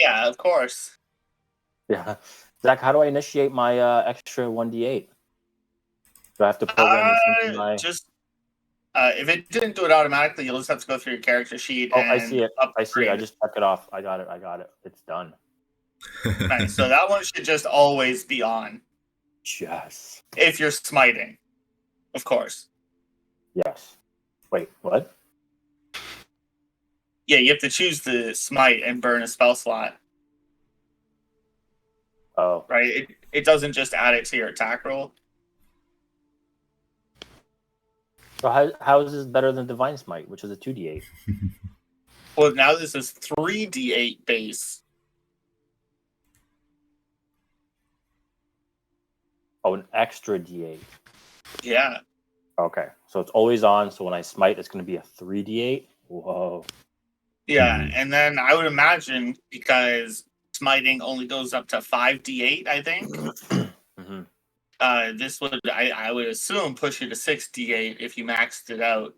Yeah, of course. Yeah. Zach, how do I initiate my extra 1d8? Do I have to program this into my... Just if it didn't do it automatically, you'll just have to go through your character sheet Oh, I see and it. I see it. I upgrade. just check it off. I got it. It's done. Nice. So that one should just always be on. Yes. If you're smiting, of course. Yes. Wait, what? Yeah, you have to choose the smite and burn a spell slot. Oh. Right? It doesn't just add it to your attack roll. So how is this better than Divine Smite, which is a 2d8? Well, now this is 3d8 base. Oh, an extra d8. Yeah. Okay, so it's always on. So when I smite, it's going to be a 3d8. Whoa. Yeah, and then I would imagine because smiting only goes up to 5d8, I think. This would, I would assume, push you to 6d8 if you maxed it out.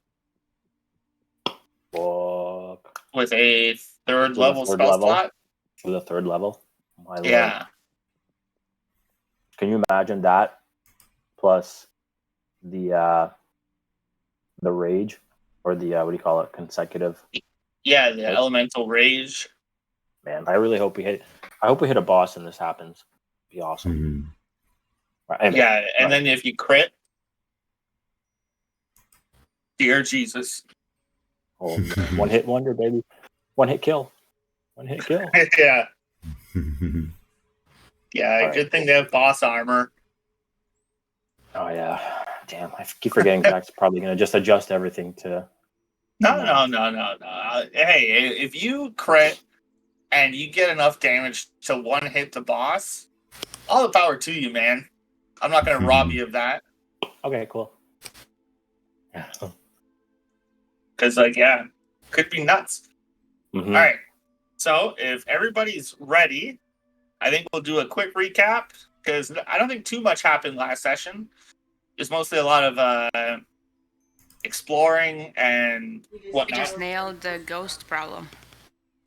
Fuck. With a third level spell slot? With a third level? My yeah. Lord. Can you imagine that? Plus the rage, or the what do you call it? Consecutive. Yeah, the elemental rage. Man, I really hope we hit. I hope we hit a boss and this happens. It'd be awesome. Right, yeah, and then if you crit, dear Jesus. Oh, one hit wonder, baby. One hit kill. Yeah. Yeah, good thing they have boss armor. Oh yeah, damn! I keep forgetting Zach's probably gonna just adjust everything to. No. Hey, if you crit and you get enough damage to one hit the boss, all the power to you, man. I'm not gonna rob you of that. Okay, cool. Because could be nuts. All right. So if everybody's ready, I think we'll do a quick recap because I don't think too much happened last session. It's mostly a lot of exploring and whatnot. We just nailed the ghost problem.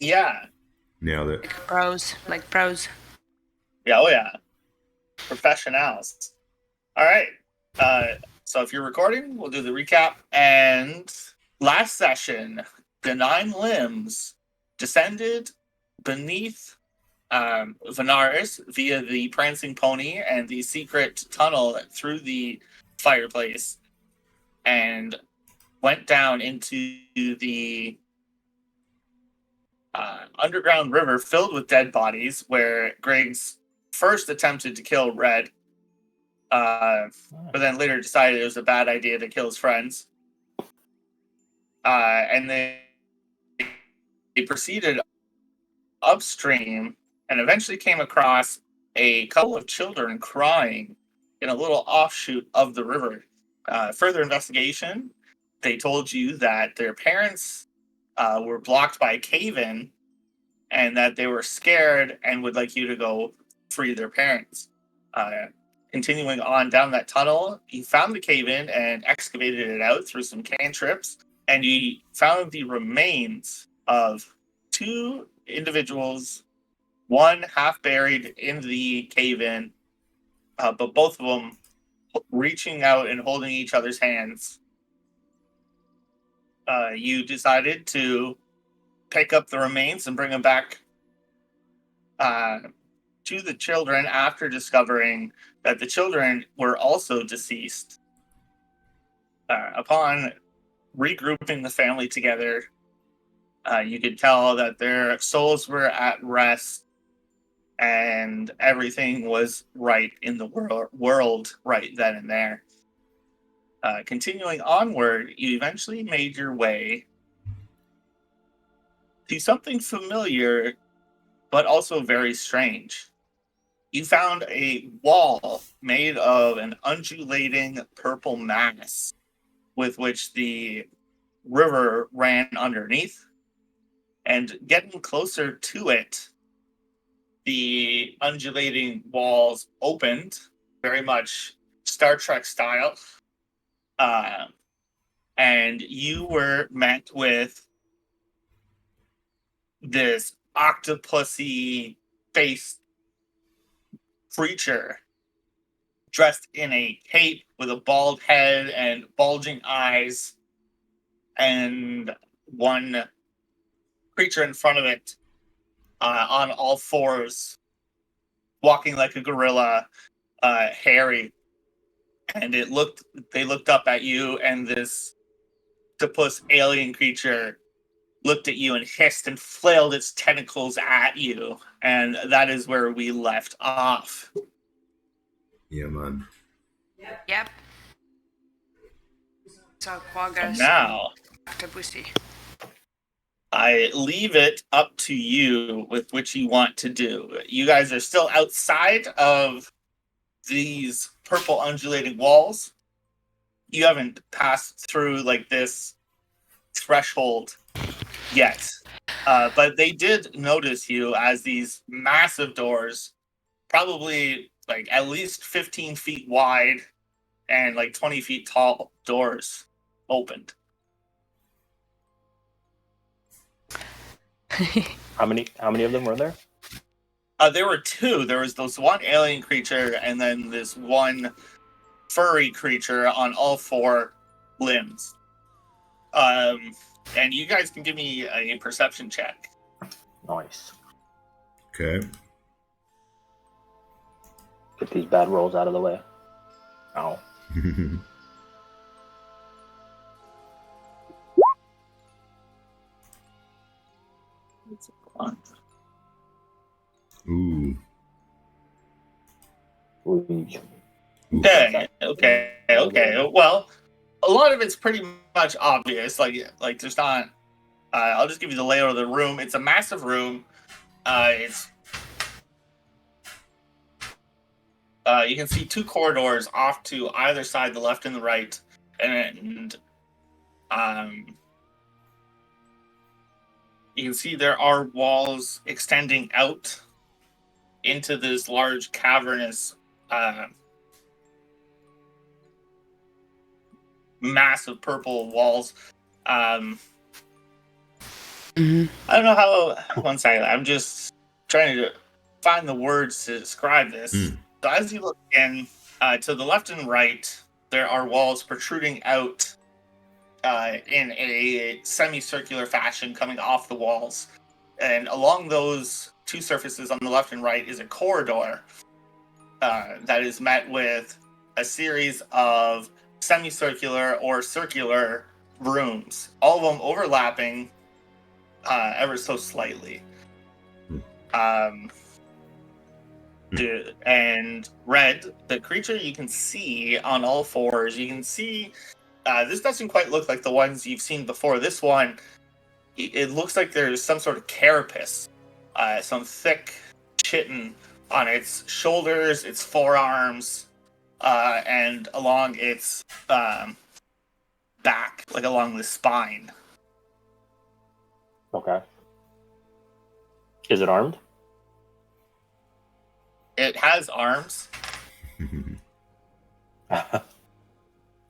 Yeah. Nailed it. Like pros. Yeah, oh yeah. Professionals. All right. So if you're recording, we'll do the recap. And last session, the 9 limbs descended beneath Venaris via the prancing pony and the secret tunnel through the fireplace and went down into the underground river filled with dead bodies where Griggs first attempted to kill Red, but then later decided it was a bad idea to kill his friends. And they proceeded upstream and eventually came across a couple of children crying in a little offshoot of the river. Further investigation, they told you that their parents were blocked by a cave-in and that they were scared and would like you to go free their parents. Continuing on down that tunnel, you found the cave-in and excavated it out through some cantrips, and you found the remains of 2 individuals, one half buried in the cave-in, but both of them reaching out and holding each other's hands. You decided to pick up the remains and bring them back to the children after discovering that the children were also deceased. Upon regrouping the family together, you could tell that their souls were at rest and everything was right in the world right then and there. Continuing onward, you eventually made your way to something familiar, but also very strange. You found a wall made of an undulating purple mass with which the river ran underneath. And getting closer to it, the undulating walls opened, very much Star Trek style. And you were met with this octopusy faced creature dressed in a cape with a bald head and bulging eyes, and one creature in front of it on all fours, walking like a gorilla, hairy. And they looked up at you, and this octopus alien creature looked at you and hissed and flailed its tentacles at you. And that is where we left off. Yeah, man. Yep. So And Quaggas now Octopussy. I leave it up to you with which you want to do. You guys are still outside of these purple undulating walls. You haven't passed through like this threshold yet. But they did notice you as these massive doors, probably like at least 15 feet wide and like 20 feet tall doors opened. How many of them were there? There were two. There was this one alien creature and then this one furry creature on all four limbs. And you guys can give me a perception check. Nice. Okay. Get these bad rolls out of the way. Ow. Ooh. Ooh. Okay. Well, a lot of it's pretty much obvious. Like there's not. I'll just give you the layout of the room. It's a massive room. It's you can see two corridors off to either side, the left and the right, and you can see there are walls extending out into this large cavernous, massive purple walls. Mm-hmm. I don't know how. One second, I'm just trying to find the words to describe this. So as you look in, to the left and right, there are walls protruding out in a semicircular fashion coming off the walls. And along those two surfaces on the left and right is a corridor that is met with a series of semicircular or circular rooms, all of them overlapping ever so slightly. And Red, the creature you can see on all fours, you can see this doesn't quite look like the ones you've seen before. This one, it looks like there's some sort of carapace, some thick chitin on its shoulders, its forearms, and along its back, like along the spine. Okay. Is it armed? It has arms.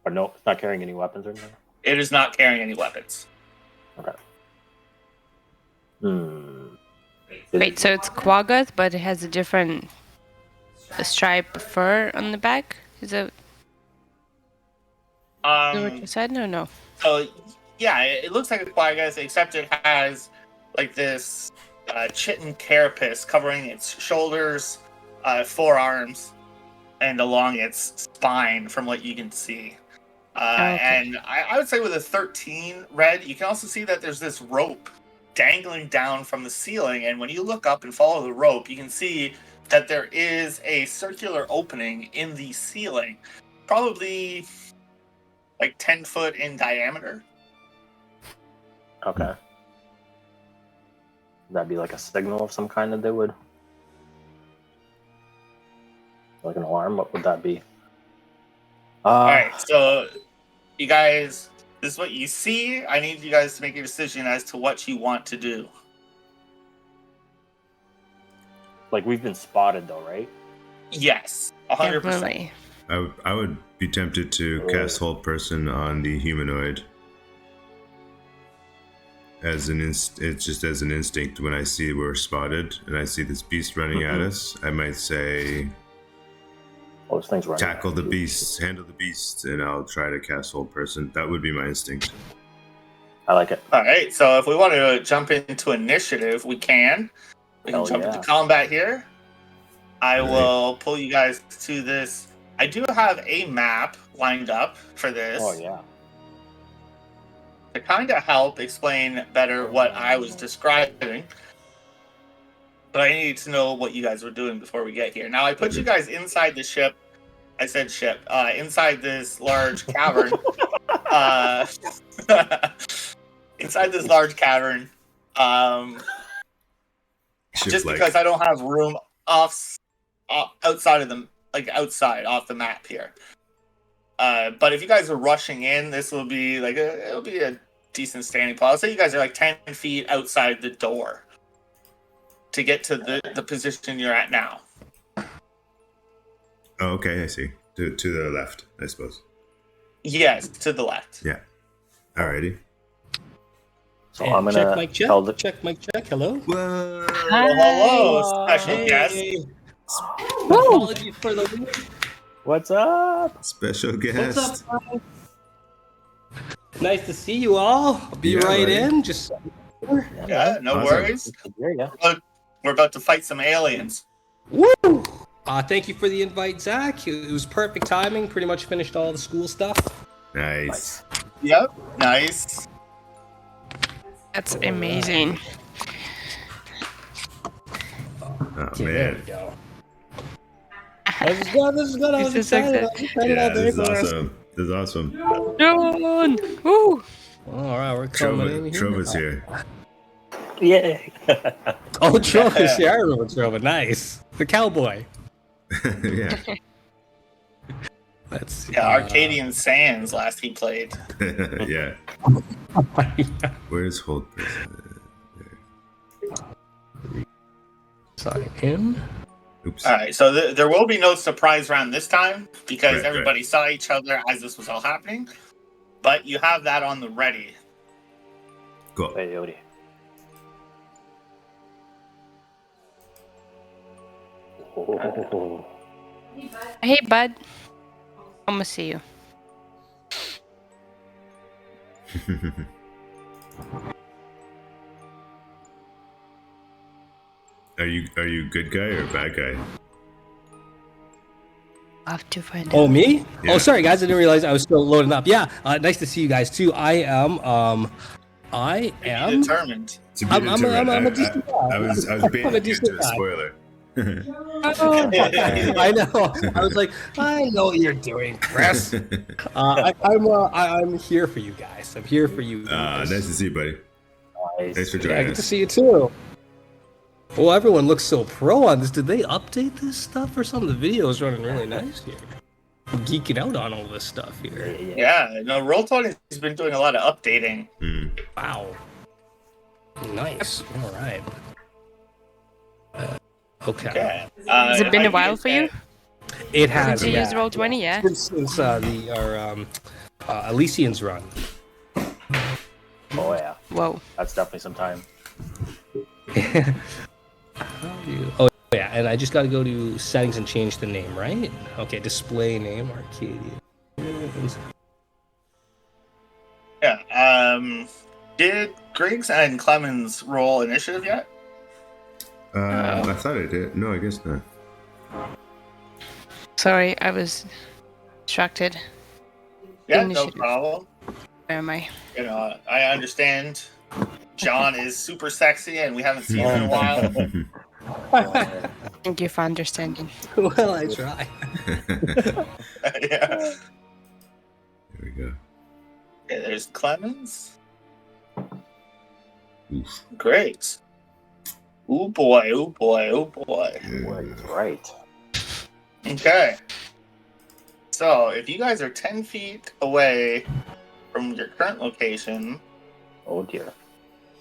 Or no, it's not carrying any weapons or anything? It is not carrying any weapons. Okay. Wait, so it's Quaggas, but it has a different stripe fur on the back? Is that what you said? No. So, yeah, it looks like a quaggas, except it has like this chitin carapace covering its shoulders, forearms, and along its spine from what you can see. Okay. And I would say with a 13 Red, you can also see that there's this rope dangling down from the ceiling. And when you look up and follow the rope, you can see that there is a circular opening in the ceiling, probably like 10 foot in diameter. Okay. Would that be like a signal of some kind that they would? Like an alarm? What would that be? Alright, so you guys, this is what you see. I need you guys to make a decision as to what you want to do. Like we've been spotted though, right? Yes, 100%. Definitely. I would be tempted to cast Hold Person on the humanoid it's just as an instinct when I see we're spotted and I see this beast running at us, I might say, Oh, this thing's running. tackle the beast, handle the beast, and I'll try to cast hold person. That would be my instinct. I like it. All right, so if we want to jump into initiative, we can. We can Hell jump yeah. into combat here. I Right. will pull you guys to this. I do have a map lined up for this Oh yeah. to kind of help explain better what I was describing. But I need to know what you guys were doing before we get here. Now, I put you guys inside the ship. I said ship. Inside this large cavern. Inside this large cavern. Just because I don't have room outside of them, like outside off the map here. But if you guys are rushing in, this will be like it'll be a decent standing pause. I'll say you guys are like 10 feet outside the door to get to the position you're at now. Oh, okay, I see. To the left, I suppose. Yes, to the left. Yeah. Alrighty. So And I'm gonna check, tell the check, mic, check. Hello. Whoa. Hello, special guest. Hey. Apologies for the wait. What's up? Special guest. What's up, guys? Nice to see you all. I'll be Yeah, right buddy. in. Just Yeah, no Awesome. worries. Yeah. We're about to fight some aliens. woo. Thank you for the invite, Zach. It was perfect timing. Pretty much finished all the school stuff. Nice. Yep, nice. That's amazing. Oh Yeah, there we man. go. This is good. This is good. I was This is excited. I was excited Yeah, all day this is for this. awesome. This is awesome. John! Woo! All right, we're coming in here. Trova's here. Yay. Oh, Trova's here. I remember Trova. Nice. The cowboy. Yeah. Let's see. Yeah, Arcadian Sands last he played. Yeah. Where's hold person? Sign in. Oops. All right, so there will be no surprise round this time because Right, everybody saw each other as this was all happening. But you have that on the ready. Cool. Hey, Yodi. Oh. Hey, bud. I'm gonna see you. Are you good guy or bad guy? I'll have to find Oh, out. me? Yeah. Oh, sorry, guys. I didn't realize I was still loading up. Yeah, nice to see you guys too. I am. Be determined. To be I'm determined. a decent guy. I was I'm a baiting you decent into a guy. spoiler. I know. I was like, I know what you're doing, Chris. I'm here for you guys. I'm here for you. Nice to see you, buddy. Thanks for Yeah, joining good to us. see you too. Well, everyone looks so pro on this. Did they update this stuff or something? The video is running really nice here. I'm geeking out on all this stuff here. Yeah, no, Roll20 has been doing a lot of updating. Mm. Wow. Nice. All right. Okay. Yeah. Has it been I a while use for you? It has. Since you yeah. used Roll20, yeah? Since our Elysian's run. Oh yeah. Whoa. That's definitely some time. Oh yeah, and I just got to go to settings and change the name, right? Okay, display name Arcadia. Yeah. Did Griggs and Clemens roll initiative yet? I thought I did. No, I guess not. Sorry, I was distracted. Yeah, Initiative. no problem. Where am I? You know, I understand. John is super sexy, and we haven't seen him in a while. Thank you for understanding. Well, I try. Yeah. There we go. Okay, there's Clemens. Oof. Great. Oh boy, oh boy, oh boy. Right. Okay. So, if you guys are 10 feet away from your current location, Oh dear.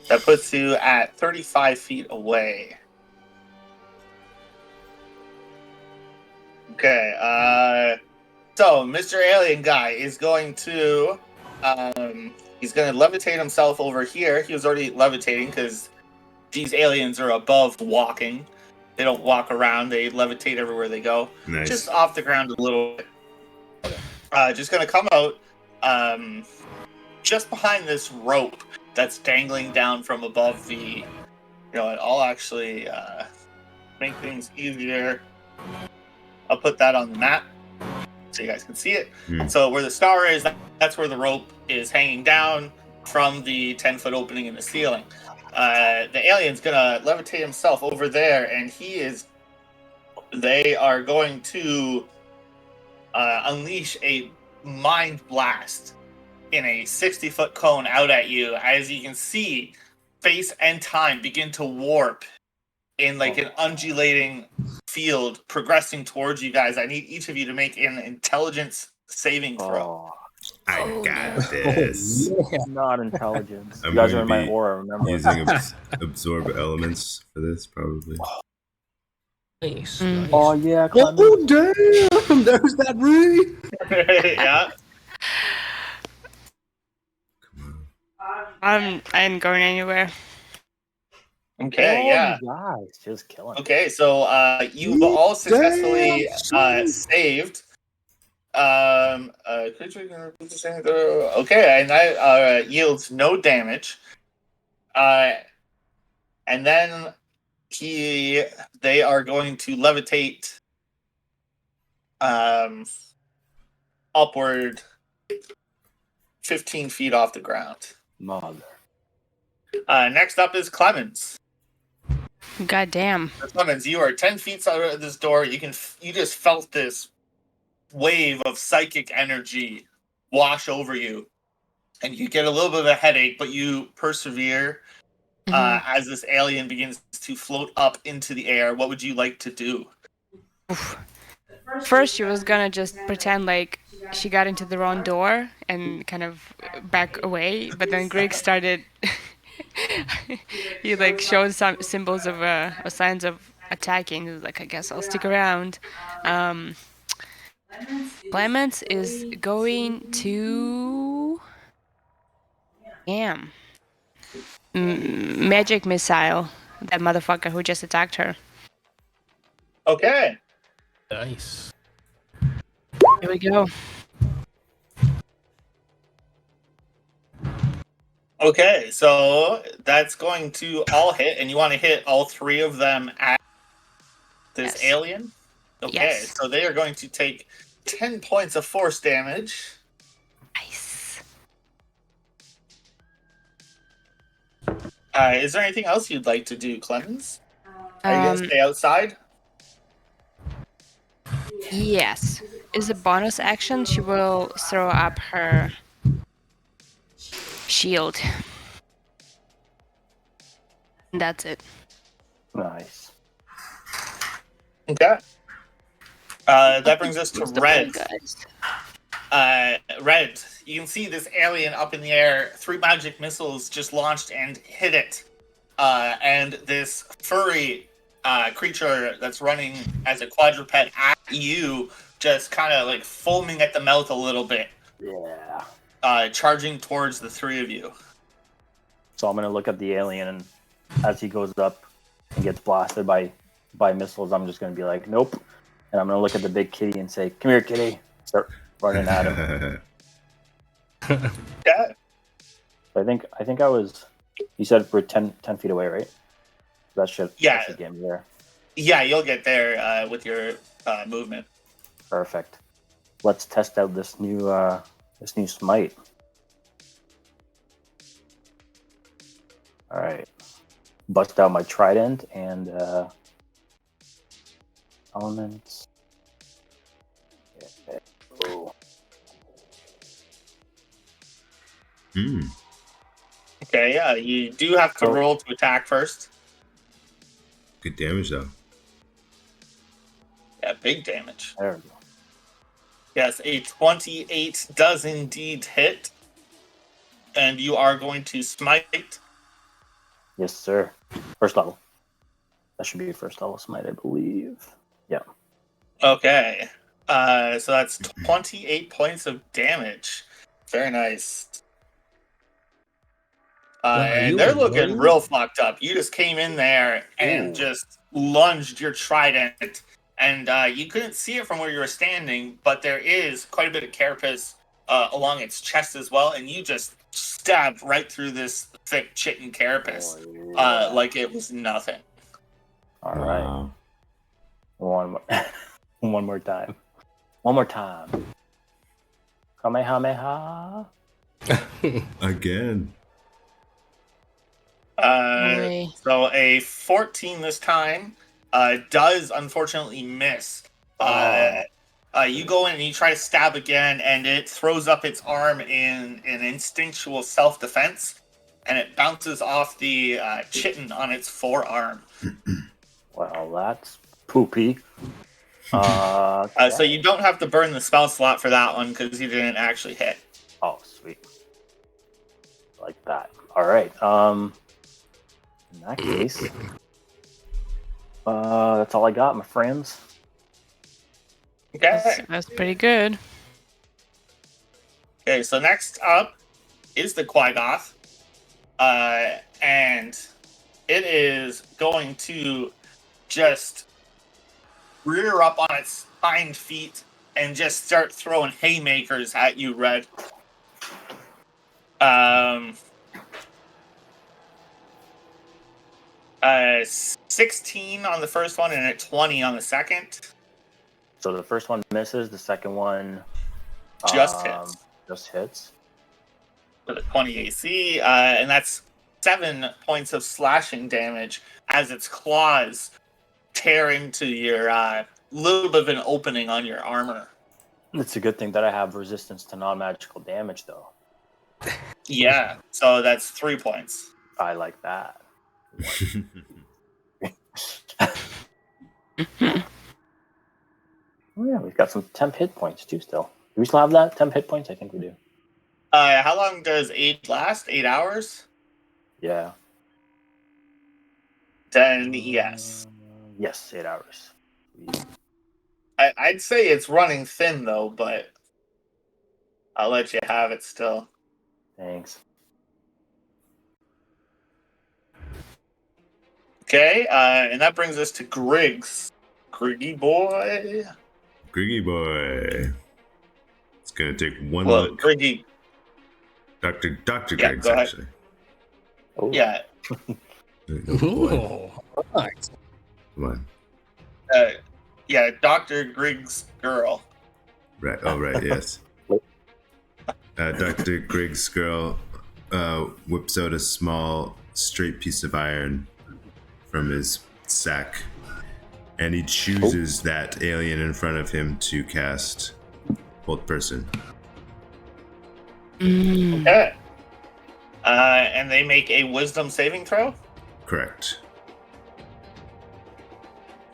that puts you at 35 feet away. Okay, so Mr. Alien Guy is going to, He's going to levitate himself over here. He was already levitating because these aliens are above walking. They don't walk around. They levitate everywhere they go. Nice. Just off the ground a little bit. Just going to come out just behind this rope that's dangling down from above the... I'll actually make things easier. I'll put that on the map so you guys can see it. So where the star is, that's where the rope is hanging down from the 10-foot opening in the ceiling. The alien's gonna levitate himself over there, and they are going to unleash a mind blast in a 60-foot cone out at you. As you can see, space and time begin to warp in like an undulating field progressing towards you guys. I need each of you to make an intelligence saving throw. I got this. Not intelligence. I'm You guys going are in to my be aura, remember? using absorb elements for this, probably. Nice. Oh, yeah. Oh, damn! There's that ray! Yeah. I ain't going anywhere. Okay, yeah. Guys, just killing. Okay, so you've all successfully saved. Creature can repeat the same throw. Okay, and that yields no damage. And then they are going to levitate upward 15 feet off the ground. Mother. Next up is Clemens. God damn. Clemens, you are 10 feet out of this door. You just felt this wave of psychic energy wash over you, and you get a little bit of a headache, but you persevere as this alien begins to float up into the air. What would you like to do? First, she was gonna just pretend like she got into the wrong door and kind of back away, but then Greg started. He like showed some symbols of signs of attacking. He was like, I guess I'll stick around. Clemens is going to magic missile that motherfucker who just attacked her. Okay. Nice. Here we go. Okay, so that's going to all hit, and you want to hit all three of them at this alien? Okay, Yes. so they are going to take 10 points of force damage. Nice. Is there anything else you'd like to do, Clemens? Are you going to stay outside? Yes. Is a bonus action, she will throw up her shield. That's it. Nice. Okay. That brings us to What's the Red. point, guys? Red, you can see this alien up in the air. 3 magic missiles just launched and hit it. And this furry creature that's running as a quadruped at you, just kind of like foaming at the mouth a little bit. Yeah. Charging towards the 3 of you. So I'm gonna look at the alien, and as he goes up and gets blasted by missiles, I'm just gonna be like, nope. And I'm gonna look at the big kitty and say, "Come here, kitty." Start running at him. Yeah. I think I was. You said we're 10 feet away, right? That should get me there. Yeah, you'll get there with your movement. Perfect. Let's test out this new smite. All right. Bust out my trident and elements. Okay. Oh. Okay, yeah, you do have to roll to attack first. Good damage, though. Yeah, big damage. There we go. Yes, a 28 does indeed hit. And you are going to smite. Yes, sir. First level. That should be first level smite, I believe. Yeah. Okay. So that's 28 points of damage. Very nice. Are And you they're looking annoying? real fucked up. You just came in there and Ooh. just lunged your trident, and you couldn't see it from where you were standing, but there is quite a bit of carapace along its chest as well, and you just stabbed right through this thick chitin carapace Oh, yeah. like it was nothing. All right. Wow. One more. One more time. One more time. Kamehameha. Again. Aye. So a 14 this time does unfortunately miss. You go in and you try to stab again, and it throws up its arm in an instinctual self-defense, and it bounces off the chitin on its forearm. Well, that's poopy. So you don't have to burn the spell slot for that one because you didn't actually hit. Oh, sweet. Like that. All right. In that case, that's all I got, my friends. Okay. That's pretty good. Okay, so next up is the Quaggoth. And it is going to just rear up on its hind feet and just start throwing haymakers at you, Red. 16 on the first one and a 20 on the second. So the first one misses, the second one Just hits. Just hits. For the 20 AC, and that's 7 points of slashing damage as its claws tear into your little bit of an opening on your armor. It's a good thing that I have resistance to non-magical damage, though. Yeah, so that's 3 points. I like that. Oh yeah, we've got some temp hit points too. Still, do we still have that temp hit points? I think we do. How long does aid last? 8 hours? Yeah. Then yes. Yes, 8 hours. I'd say it's running thin though, but I'll let you have it still. Thanks. Okay, and that brings us to Griggs. Griggy boy. Griggy boy. It's gonna take one Well, look. Griggy. Dr. Yeah, Griggs, go ahead. actually. Oh. Yeah, Oh, boy. Ooh, right. Come on. yeah, Dr. Griggs' girl. Right. Oh, right. Yes. Dr. Griggs' girl whips out a small, straight piece of iron from his sack, and he chooses that alien in front of him to cast Hold Person. Okay. And they make a wisdom saving throw? Correct.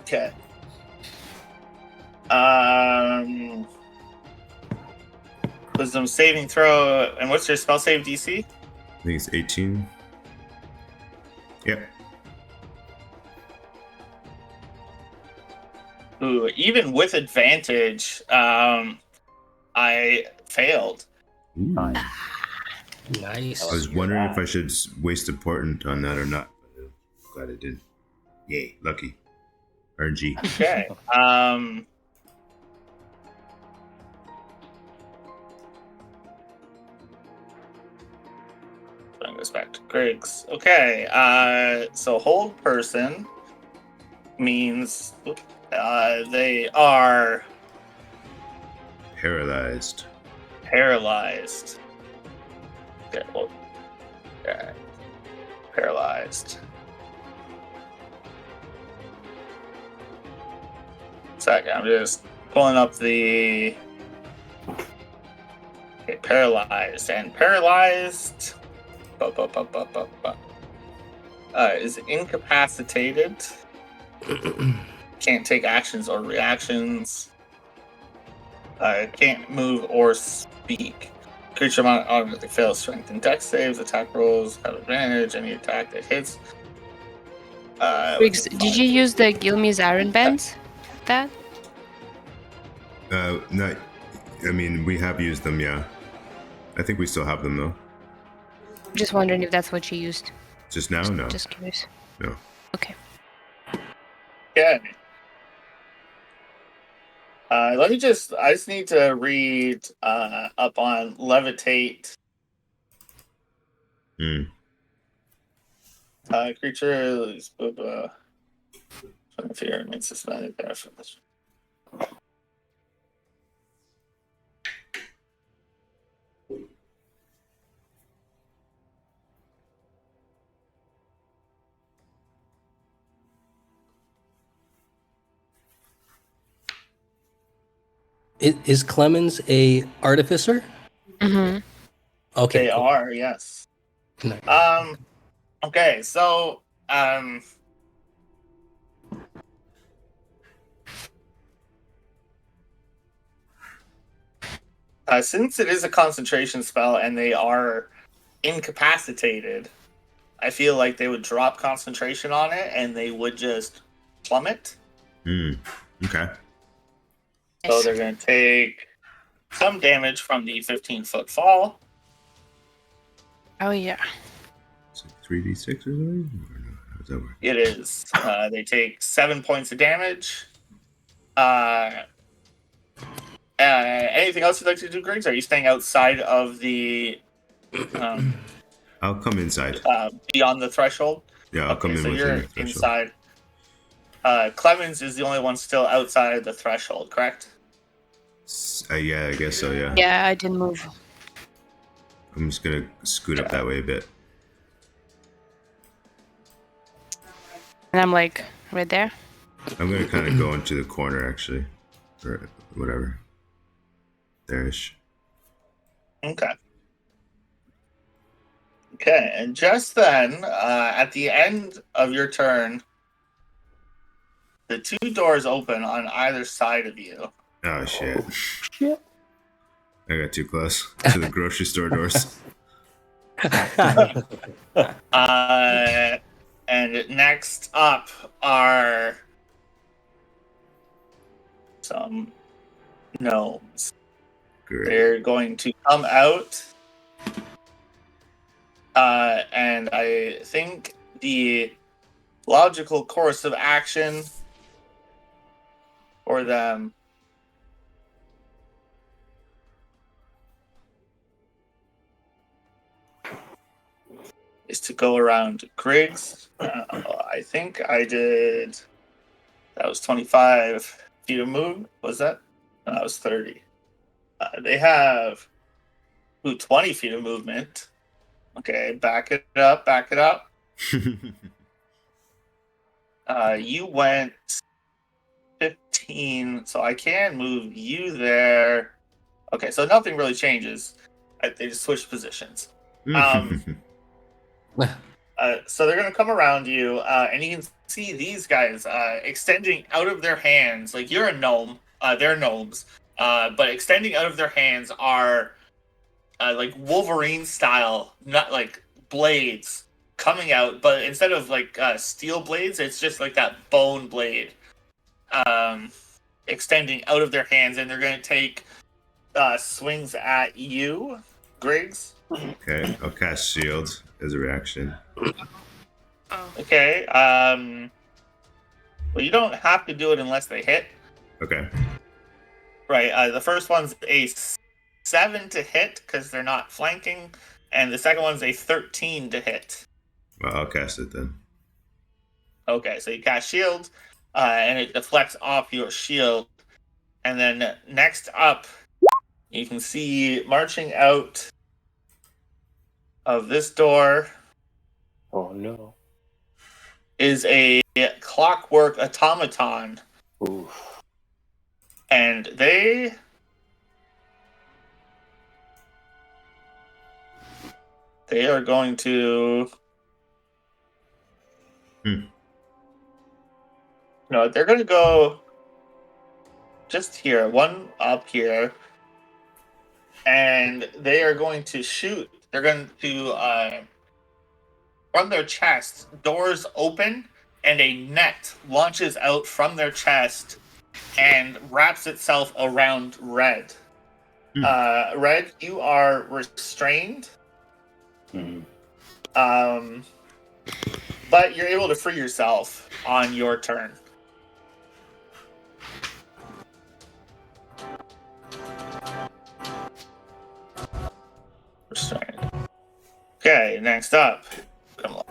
Okay. Wisdom saving throw, and what's your spell save DC? I think it's 18. Yep. Ooh, even with advantage, I failed. Ooh. Nice. Nice. I was wondering if I should waste a portent on that or not. Glad I did. Yay, lucky. RNG. Okay. Bring this back to Griggs. Okay. So hold person means they are Paralyzed. paralyzed. Okay. Well, okay. Paralyzed. Second, I'm just pulling up the. Okay, paralyzed and paralyzed. Is incapacitated. Can't take actions or reactions. Can't move or speak. Creature automatically fails strength and dex saves. Attack rolls have advantage. Any attack that hits. Riggs, did you use the Gilmy's Iron Bands? That? Not. I mean, we have used them. Yeah. I think we still have them though. Just wondering if that's what you used. Just now? No. Just curious. No. Okay. Yeah. I just need to read up on levitate. Creature is trying to figure it makes suspended there for this. Is Clemens a artificer? Mm-hmm. Okay. They cool. are, yes. Nice. Okay, so since it is a concentration spell and they are incapacitated, I feel like they would drop concentration on it and they would just plummet. Okay. So they're going to take some damage from the 15-foot fall. Oh yeah. Is it 3d6 or something? Or no? How does that work? It is. They take 7 points of damage. Anything else you'd like to do, Griggs? Are you staying outside of the I'll come inside. beyond the threshold? Yeah, I'll come in so within you're the threshold. inside. Clemens is the only one still outside the threshold, correct? Yeah, I guess so, yeah. Yeah, I didn't move. I'm just going to scoot up that way a bit. And I'm like right there. I'm going to kind of go into the corner, actually. Or whatever. There-ish. Okay. Okay, and just then, at the end of your turn, the 2 doors open on either side of you. Oh, shit. Shit. I got too close to the grocery store doors. And next up are some gnomes. Great. They're going to come out. And I think the logical course of action for them is to go around Griggs. I think I did. That was 25 feet of move. Was that? No, that was 30. They have 20 feet of movement. Okay, back it up, back it up. You went 15, so I can move you there. Okay, so nothing really changes. They just switch positions. So they're going to come around you, and you can see these guys extending out of their hands. Like, you're a gnome. They're gnomes. But extending out of their hands are like Wolverine style, not like blades coming out, but instead of like steel blades, it's just like that bone blade extending out of their hands, and they're going to take swings at you, Griggs. Okay, I'll cast shield as a reaction. Okay. Well, you don't have to do it unless they hit. Okay. Right. The first one's a 7 to hit because they're not flanking, and the second one's a 13 to hit. Well, I'll cast it then. Okay, so you cast shield, and it deflects off your shield. And then next up, you can see marching out of this door Oh no. is a clockwork automaton. Oof. And they are going to no, they're going to go just here, one up here, and they are going to shoot. They're going to from their chest, doors open, and a net launches out from their chest and wraps itself around Red. Red, you are restrained. Mhm. But you're able to free yourself on your turn. Okay, next up. Come on.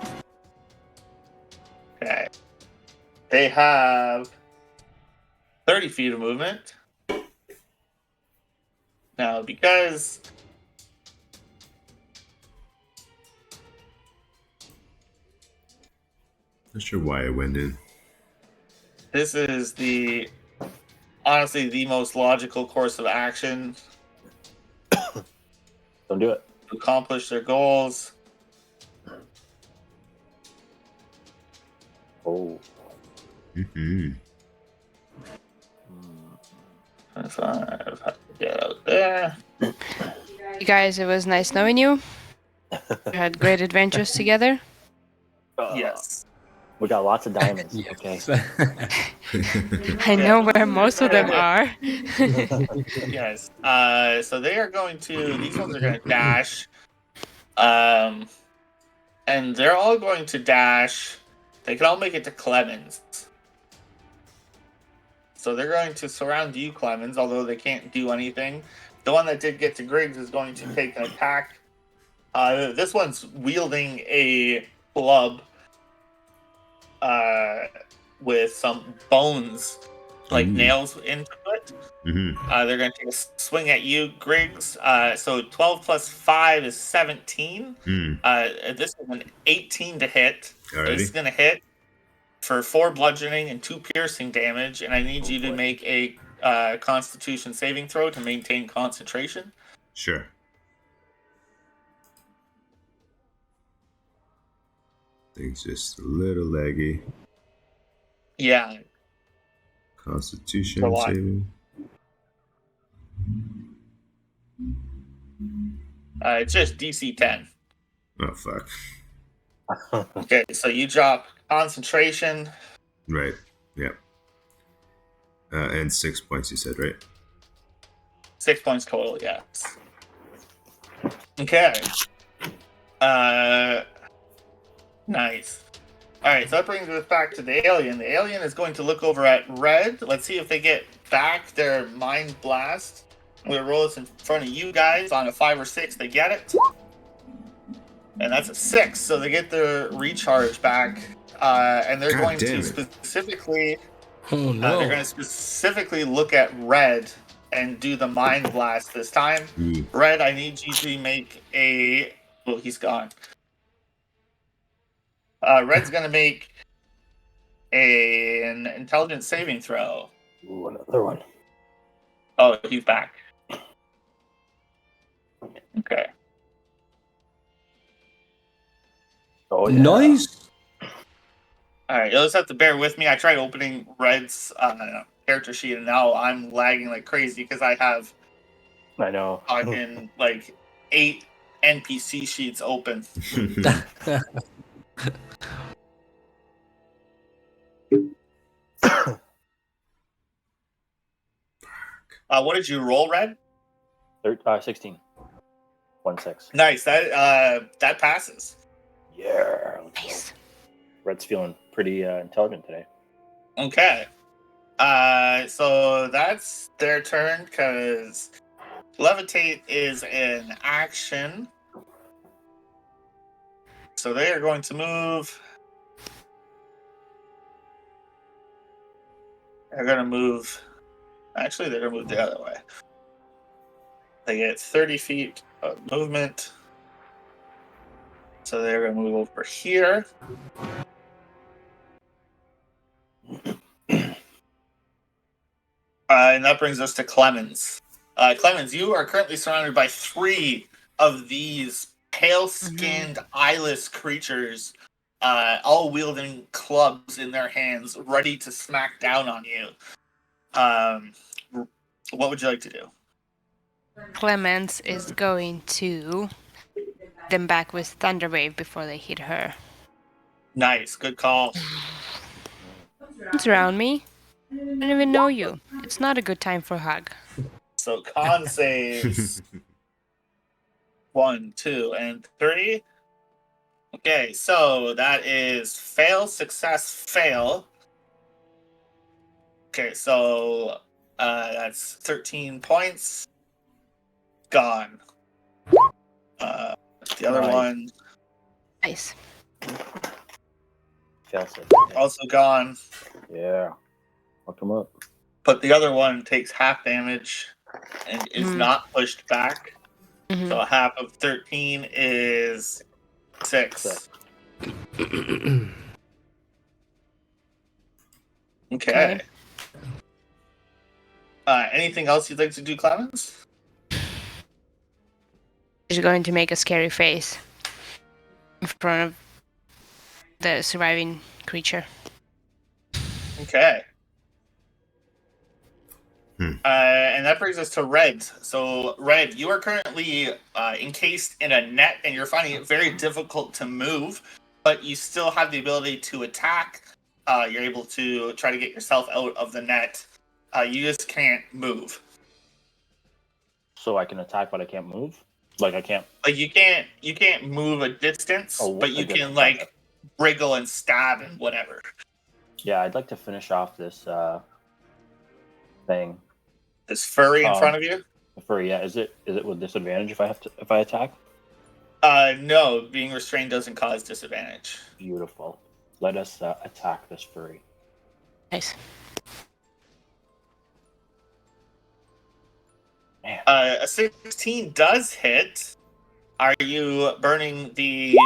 Okay. They have 30 feet of movement. Now, because Not sure why I went in. this is honestly the most logical course of action Don't do it. to accomplish their goals. Oh. Mm-hmm. 25, have to get out there. You guys, it was nice knowing you. We had great adventures together. Yes. We got lots of diamonds. Okay. I know where most of them are. Yes. So they are going to. These ones are going to dash. And they're all going to dash. They can all make it to Clemens. So they're going to surround you, Clemens, although they can't do anything. The one that did get to Griggs is going to take an attack. This one's wielding a club with some bones, like Ooh. nails into it. Mm-hmm. They're going to take a swing at you, Griggs. So 12 plus 5 is 17. This is an 18 to hit. So this is Alrighty. going to hit for 4 bludgeoning and 2 piercing damage, and I need you to make a Constitution saving throw to maintain concentration. Sure. Things just a little leggy. Yeah. Constitution For what? saving. It's just DC 10. Oh fuck. Okay, so you drop concentration. Right. Yep. And 6 points, you said, right? 6 points total, yes. Okay. Nice. Alright, so that brings us back to the alien. The alien is going to look over at Red. Let's see if they get back their Mind Blast. I'm going to roll this in front of you guys. On a 5 or 6, they get it. And that's a 6, so they get their recharge back. And they're God going damn to it. specifically... Oh no. they're going to specifically look at Red and do the Mind Blast this time. Ooh. Red, I need you to make a... Well, he's gone. Red's going to make an intelligence saving throw. Ooh, another one. Oh, he's back. Okay. Oh, yeah. Nice. All right, you'll just have to bear with me. I tried opening Red's character sheet, and now I'm lagging like crazy because I have I know. fucking like 8 NPC sheets open. What did you roll, Red? 16. 1-6. Nice. That passes. Yeah. Nice. Red's feeling pretty intelligent today. Okay. So that's their turn because Levitate is an action. So they are going to move. They're going to move. Actually, they're going to move the other way. They get 30 feet of movement. So they're going to move over here. And that brings us to Clemens. Clemens, you are currently surrounded by 3 of these pale-skinned, eyeless creatures, all wielding clubs in their hands, ready to smack down on you. What would you like to do? Clemens is going to hit them back with Thunder Wave before they hit her. Nice, good call. It's around me. I don't even know you. It's not a good time for a hug. So con saves 1, 2, and 3. Okay, so that is fail, success, fail. Okay, so that's 13 points. Gone. The other Nice. one Nice. Fail safe. also gone, Yeah. Hook him up. but the other one takes half damage and is not pushed back. Mhm. So half of 13 is 6. Okay. Anything else you'd like to do, Clemens? He's going to make a scary face in front of the surviving creature. Okay. And that brings us to Red. So, Red, you are currently encased in a net, and you're finding it very difficult to move, but you still have the ability to attack. You're able to try to get yourself out of the net. You just can't move. So I can attack, but I can't move. Like I can't. Like you can't move a distance, Oh, but a you can distance, like okay. wriggle and stab and whatever. Yeah, I'd like to finish off this thing. This furry in front of you? For yeah, is it with disadvantage if I attack? No, being restrained doesn't cause disadvantage. Beautiful. Let us attack this furry. Nice. Man. A 16 does hit. Are you burning the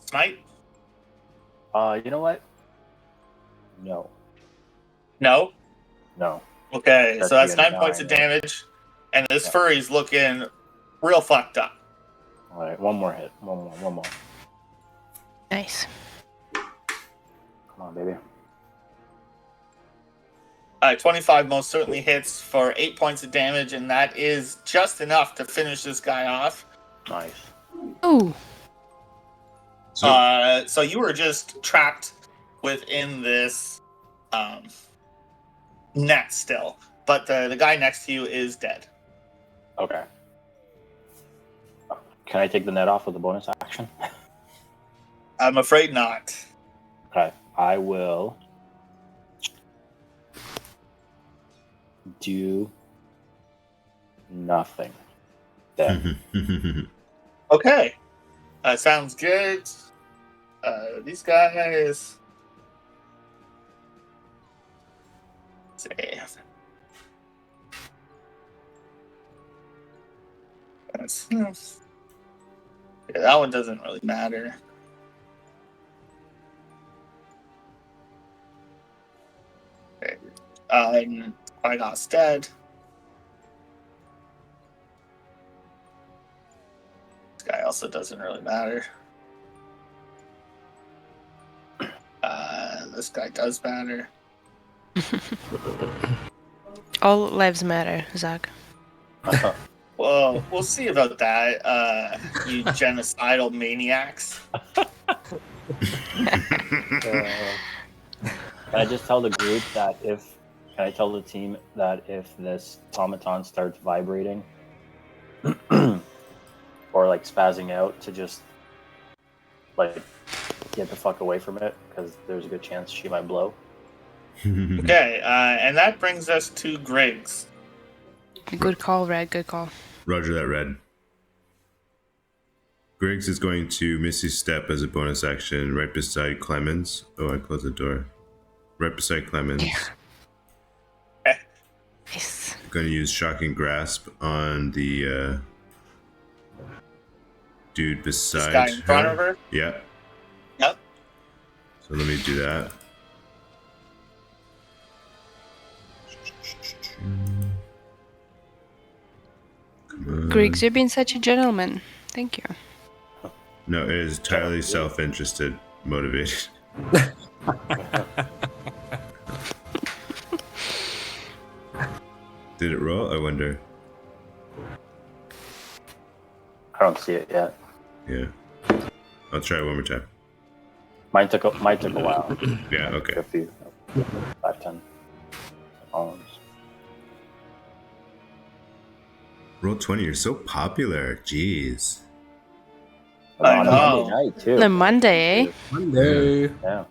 smite? You know what? No. No? No. Okay, That's so that's the 9 points of damage, and this furry's looking real fucked up. All right, one more hit. One more. Nice. Come on, baby. 25 most certainly hits for 8 points of damage, and that is just enough to finish this guy off. Nice. Ooh. So you were just trapped within this net still, but the guy next to you is dead. Okay. Can I take the net off with a bonus action? I'm afraid not. Okay. I will do nothing. Then. Okay. Sounds good. These guys. Let's see. Yeah, that one doesn't really matter. Okay. Quagos dead. This guy also doesn't really matter. This guy does matter. All lives matter, Zach. Well, we'll see about that, you genocidal maniacs. Can I just tell the group that can I tell the team that if this automaton starts vibrating or like spazzing out, to just like get the fuck away from it, because there's a good chance she might blow. Okay, and that brings us to Griggs. Good call, Red. Good call. Roger that, Red. Griggs is going to Misty Step as a bonus action right beside Clemens. Oh, I closed the door. Right beside Clemens. Yeah. Nice. Going to use Shocking Grasp on the dude beside This guy in front of her? Yeah. Yep. So let me do that. Griggs, you've been such a gentleman. Thank you. No, it is entirely self-interested, motivated. Did it roll? I wonder. I don't see it yet. Yeah. I'll try it one more time. Mine took a while. Yeah, okay. A few, 5-10 columns. Roll 20, you're so popular. Jeez. I on a know. Monday night too. The Monday, eh? Monday. Yeah.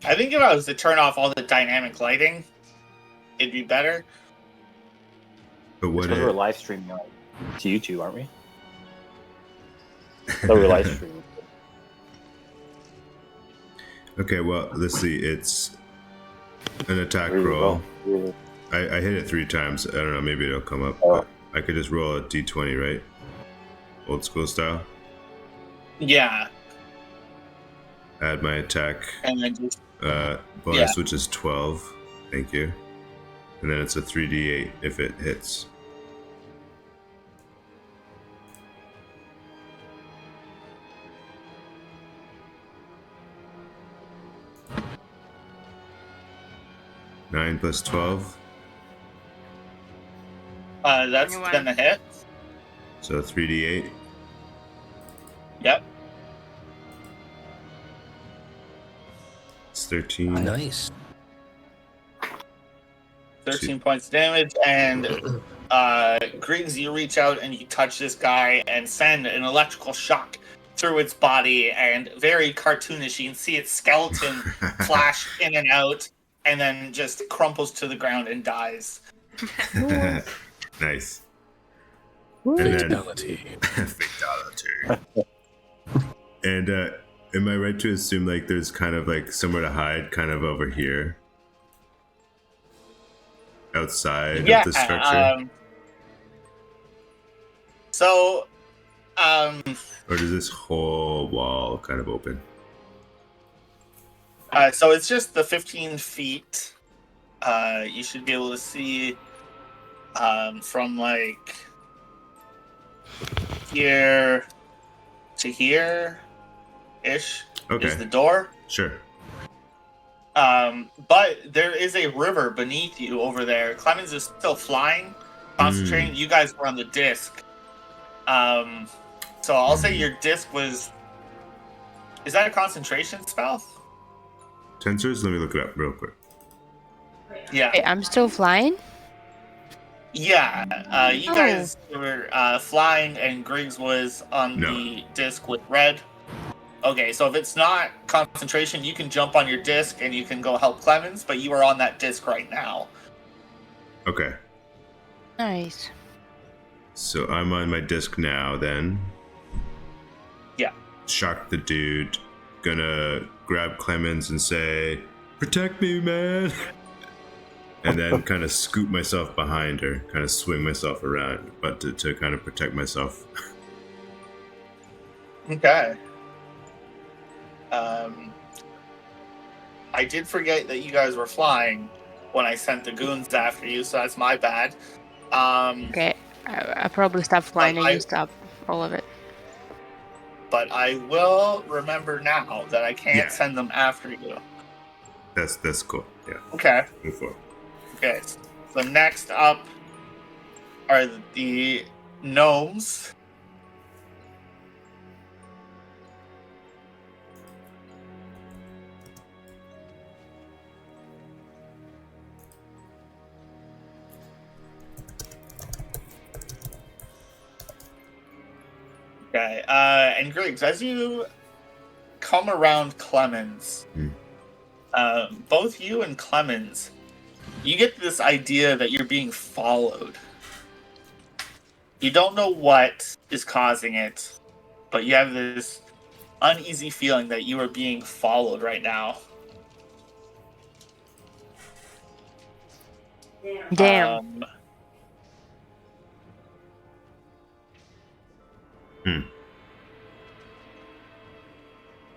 I think if I was to turn off all the dynamic lighting, it'd be better. But what Because we're it, live streaming to YouTube, aren't we? So we're live streaming. Okay, well, let's see. It's an attack There you roll. go. I hit it 3 times. I don't know. Maybe it'll come up. Oh. But I could just roll a d20, right? Old school style. Yeah, Add my attack and then just bonus, which is 12. Thank you. And then it's a 3d8 if it hits. Nine plus 12, that's 21. gonna hit. so 3d8. Yep. It's 13. Nice. 13 points of damage, and Griggs, you reach out and you touch this guy and send an electrical shock through its body, and very cartoonish, you can see its skeleton flash in and out, and then just crumples to the ground and dies. Nice. And then Fatality. fatality. And am I right to assume like there's kind of like somewhere to hide, kind of over here, outside of the structure, or does this whole wall kind of open? So it's just the 15 feet. You should be able to see from like here to here ish Okay, is the door. sure. But there is a river beneath you over there. Clemens is still flying, concentrating. You guys were on the disc. So I'll say your disc was. Is that a concentration spell? Tensors, let me look it up real quick. Yeah. Wait, I'm still flying? Yeah. You guys were flying, and Griggs was on No. the disc with red. Okay, so if it's not concentration, you can jump on your disc and you can go help Clemens, but you are on that disc right now. Okay, Nice. so I'm on my disc now then. Yeah. Shock the dude. Gonna grab Clemens and say, "Protect me, man!" And then kind of scoop myself behind her, kind of swing myself around, but to kind of protect myself. Okay. I did forget that you guys were flying when I sent the goons after you, so that's my bad. Okay, I probably stopped flying and you stopped all of it. But I will remember now that I can't Yeah. send them after you. That's cool. Yeah, Okay. move forward. Okay. So next up are the gnomes. Okay, and Griggs, as you come around Clemens, both you and Clemens, you get this idea that you're being followed. You don't know what is causing it, but you have this uneasy feeling that you are being followed right now. Damn.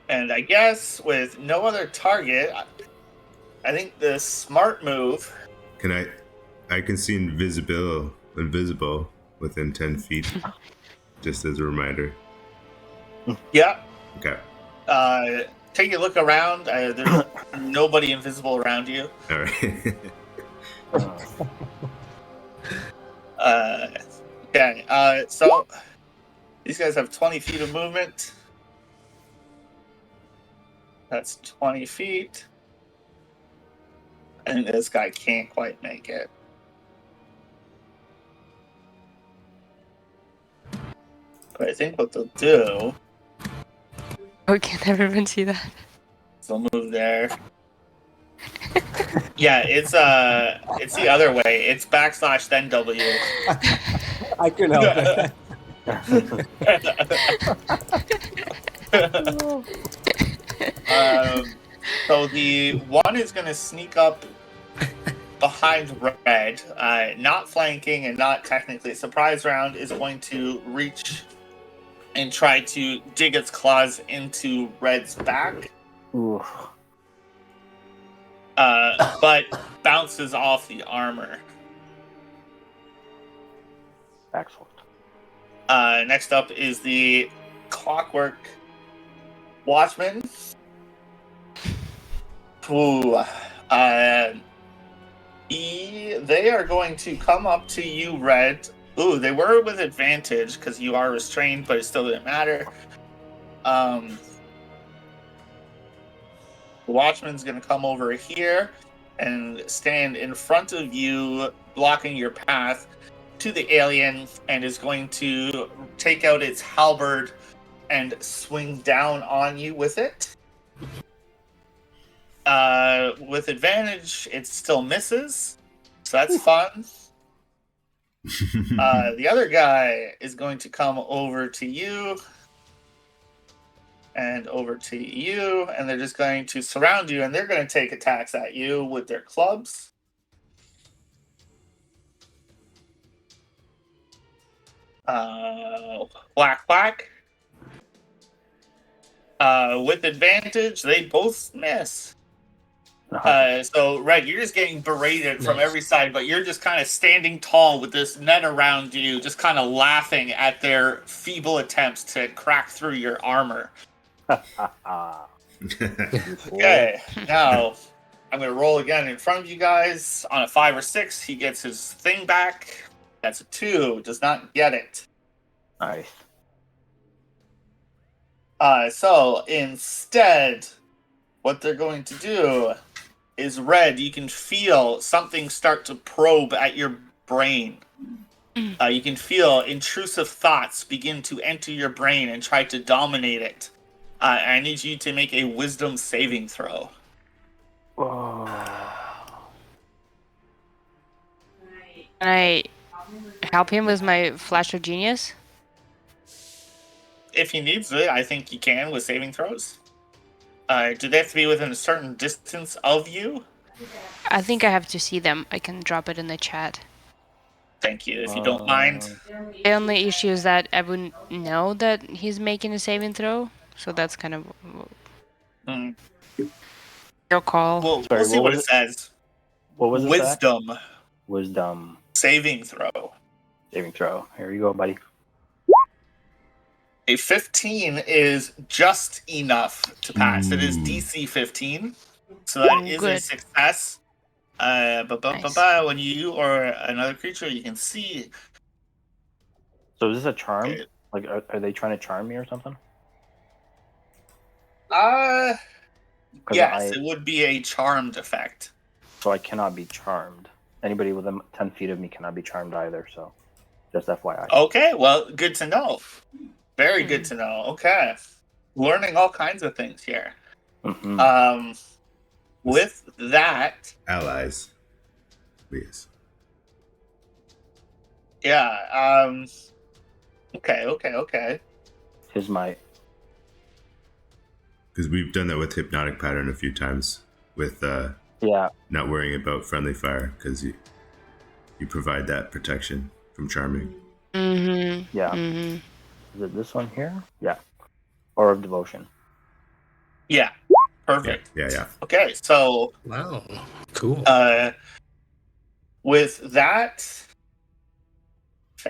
And I guess with no other target, I think the smart move. Can I can see invisible within 10 feet. Just as a reminder. Yeah. Okay. Take a look around. There's nobody invisible around you. All right. Okay. So these guys have 20 feet of movement. That's 20 feet. And this guy can't quite make it. But I think what they'll do Oh, can everyone see that? is they'll move there. Yeah, it's the other way. It's / then W. I couldn't help it. So the one is going to sneak up behind red, not flanking and not technically a surprise round, is going to reach and try to dig its claws into red's back, Ooh. but bounces off the armor. Excellent. Next up is the Clockwork Watchman. Ooh, they are going to come up to you, Red. Ooh, they were with advantage because you are restrained, but it still didn't matter. The Watchman's going to come over here and stand in front of you, blocking your path to the alien, and is going to take out its halberd and swing down on you with it. With advantage, it still misses, so that's fun. The other guy is going to come over to you and over to you, and they're just going to surround you, and they're going to take attacks at you with their clubs. Whack, whack. With advantage, they both miss. So, Red, you're just getting berated from every side, but you're just kind of standing tall with this net around you, just kind of laughing at their feeble attempts to crack through your armor. Okay, now I'm going to roll again in front of you guys. On a 5 or 6, he gets his thing back. That's a 2, does not get it. Nice. So, instead, what they're going to do is, Red, you can feel something start to probe at your brain. You can feel intrusive thoughts begin to enter your brain and try to dominate it. I need you to make a wisdom saving throw. Oh. Can I help him with my flash of genius? If he needs it, I think he can with saving throws. Do they have to be within a certain distance of you? I think I have to see them. I can drop it in the chat. Thank you, if you don't mind. The only issue is that I wouldn't know that he's making a saving throw, so that's kind of your call. We'll Sorry, see what it says. What was it? Wisdom Wisdom saving throw. saving throw. Here you go, buddy. A 15 is just enough to pass. It is DC 15, so that is a Good. success. Nice. When you or another creature you can see. So is this a charm? Okay. Like, are they trying to charm me or something? Yes, it would be a charmed effect. So I cannot be charmed. Anybody within 10 feet of me cannot be charmed either, so just FYI. Okay, well, good to know. Very good to know. Okay. Learning all kinds of things here. Mm-hmm. With that... Allies. Yes. Yeah, Okay. His might. Because we've done that with Hypnotic Pattern a few times with Yeah. not worrying about friendly fire because you provide that protection from charming. Mm-hmm. Yeah. Mm-hmm. Is it this one here? Yeah. Or of devotion. Yeah, perfect. Yeah. Okay, so... Wow. Cool. With that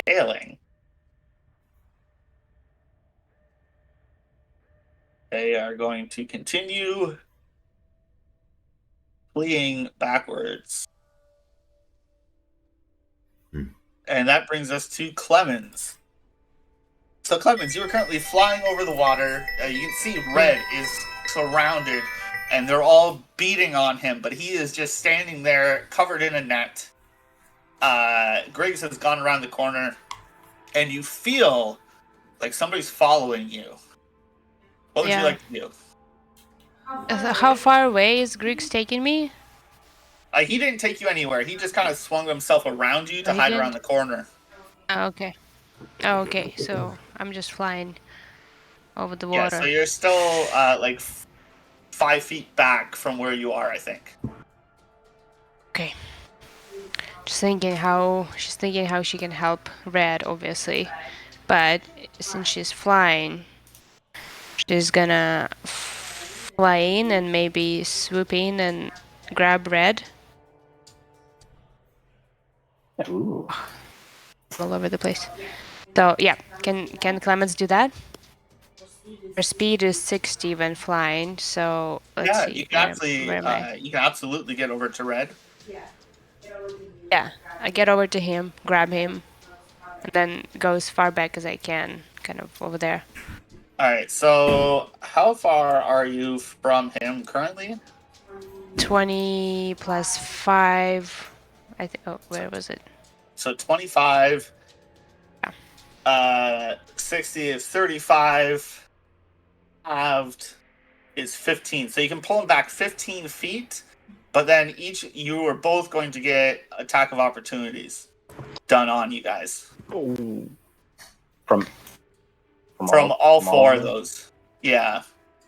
failing, they are going to continue fleeing backwards. And that brings us to Clemens. So Clemens, you are currently flying over the water. You can see Red is surrounded, and they're all beating on him, but he is just standing there covered in a net. Griggs has gone around the corner, and you feel like somebody's following you. What would you Yeah. like to do? How far away is Griggs taking me? He didn't take you anywhere. He just kind of swung himself around you to hide around the corner. Oh, okay. Oh, okay. So I'm just flying over the Yeah, water. so you're still like 5 feet back from where you are, I think. Okay. Just thinking how she's thinking how she can help Red, obviously, but since she's flying, she's gonna fly in and maybe swoop in and grab Red. Ooh. All over the place. So yeah, can Clemens do that? Her speed is 60 when flying, so let's Yeah, see. you can actually where am I? you can absolutely get over to Red. Yeah, I get over to him, grab him, and then go as far back as I can, kind of over there. All right. So how far are you from him currently? 20 plus 5. I think. Oh, where was it? So 25. Yeah. 60 is 35. Halved is 15. So you can pull him back 15 feet, but then you are both going to get attack of opportunities done on you guys. Ooh. From all four of them? those. Yeah.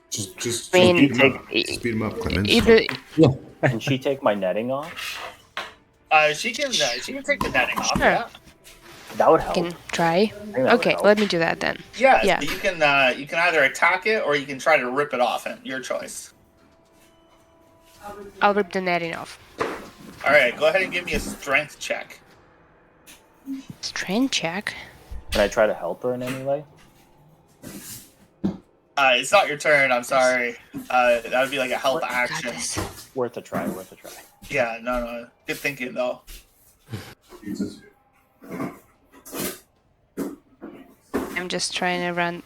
Just I mean, speed him up. Speed him up, Clemens. Either Can she take my netting off? She can take the netting off. Sure. Yeah. That would help. can try. I think that would Okay, help. let me do that then. Yeah. Yeah. So you can either attack it or you can try to rip it off him. Your choice. I'll rip the netting off. All right. Go ahead and give me a strength check. Strength check. Can I try to help her in any way? It's not your turn. I'm sorry. That would be like a help Got action. this. Worth a try. Worth a try. Yeah. No. Good thinking though. I'm just trying to run.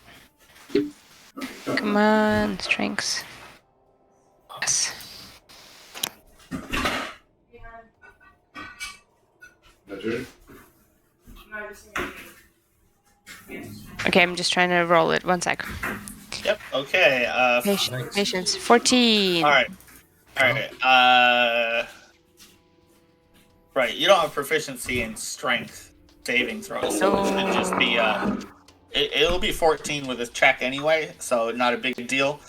Come on, strengths. Yes. Okay, I'm just trying to roll it. 1 sec. Yep. Okay. Patience. 14. All right. Right. You don't have proficiency in strength saving throws, so it should just be it'll be 14 with a check anyway, so not a big deal.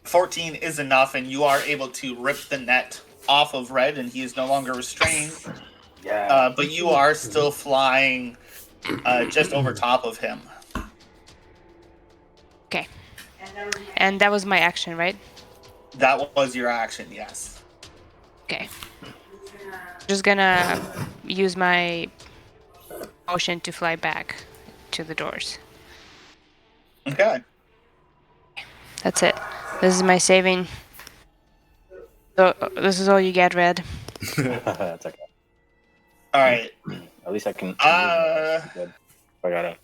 14 is enough, and you are able to rip the net off of Red, and he is no longer restrained. Yeah. But you are still flying just over top of him. Okay. And that was my action, right? That was your action, yes. Okay. Just gonna use my motion to fly back to the doors. Okay. That's it. This is my saving. So this is all you get, Red. That's okay. All right. At least I can. Good. I got it.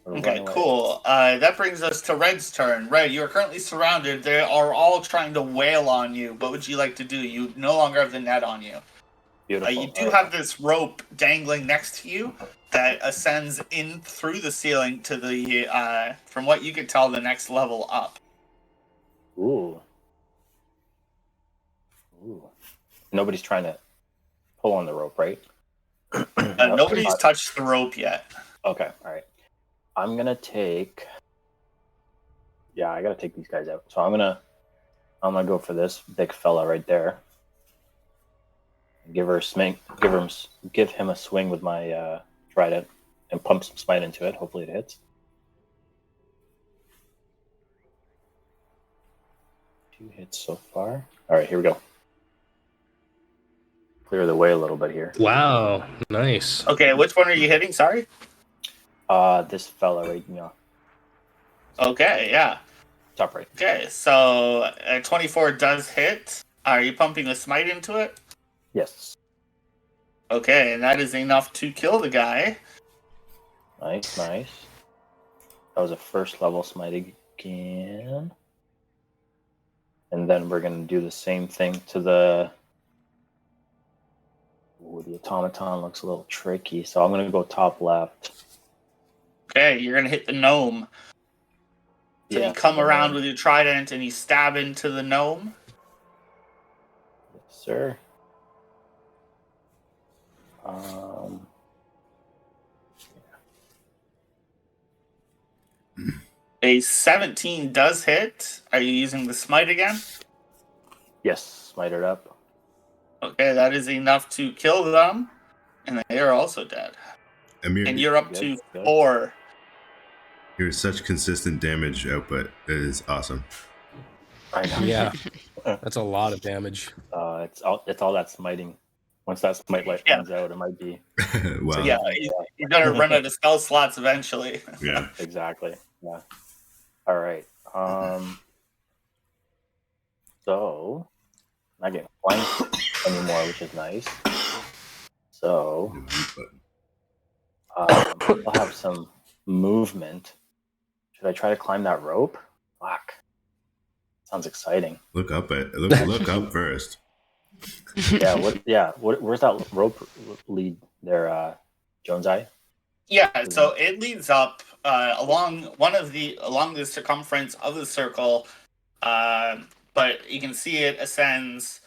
Okay, cool. That brings us to Red's turn. Red, you are currently surrounded. They are all trying to wail on you. What would you like to do? You no longer have the net on you. Beautiful. You do have this rope dangling next to you that ascends in through the ceiling to the, from what you can tell, the next level up. Ooh. Nobody's trying to pull on the rope, right? Nobody's touched the rope yet. Okay, all right. I'm gonna take. Yeah, I gotta take these guys out. So I'm gonna go for this big fella right there. Give him a swing with my trident and pump some smite into it. Hopefully it hits. 2 hits so far. All right, here we go. Clear the way a little bit here. Wow, nice. Okay, which one are you hitting? Sorry. This fella right, Okay, yeah. top right. Okay, so 24 does hit. Are you pumping the smite into it? Yes. Okay, and that is enough to kill the guy. Nice. That was a first level smite again. And then we're going to do the same thing to the... Ooh, the automaton looks a little tricky, so I'm going to go top left. Okay, you're gonna hit the gnome. So Yeah, you come the around gnome. with your trident and you stab into the gnome. Yes, sir. Um, A 17 does hit. Are you using the smite again? yes, smite it up. Okay, that is enough to kill them, and they are also dead. Amir, And you're up Good, to good. 4. you're such consistent damage output. It is awesome. I know. Yeah, that's a lot of damage. It's all that smiting. Once that smite light Yeah. runs out, it might be. Wow. Yeah, you're gonna run out of spell slots eventually. Yeah. Exactly. Yeah. All right. So I'm not getting flanked anymore, which is nice. So I'll have some movement. Should I try to climb that rope? Fuck. Sounds exciting. Look up up first. Yeah. Where's that rope lead there, Jones Eye? Yeah, so it leads up along the circumference of the circle, but you can see it ascends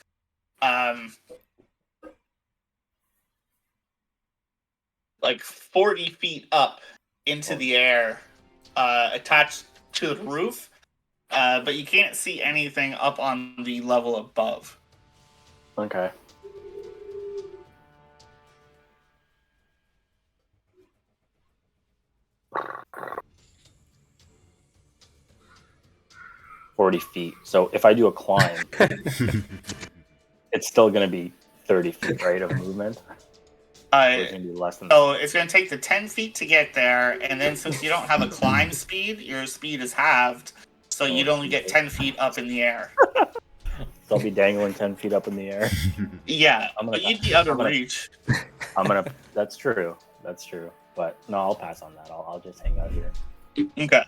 like 40 feet up into the air, attached to the roof, but you can't see anything up on the level above. Okay. $40. So if I do a climb, it's still going to be 30 feet, right, of movement? Or it's going to be less than So it's going to take the 10 feet to get there, and then since you don't have a climb speed, your speed is halved, so you'd only get 10 feet up in the air. So I'll be dangling 10 feet up in the air. Yeah, but you'd be out of reach. That's true. That's true. But no, I'll pass on that. I'll just hang out here. Okay.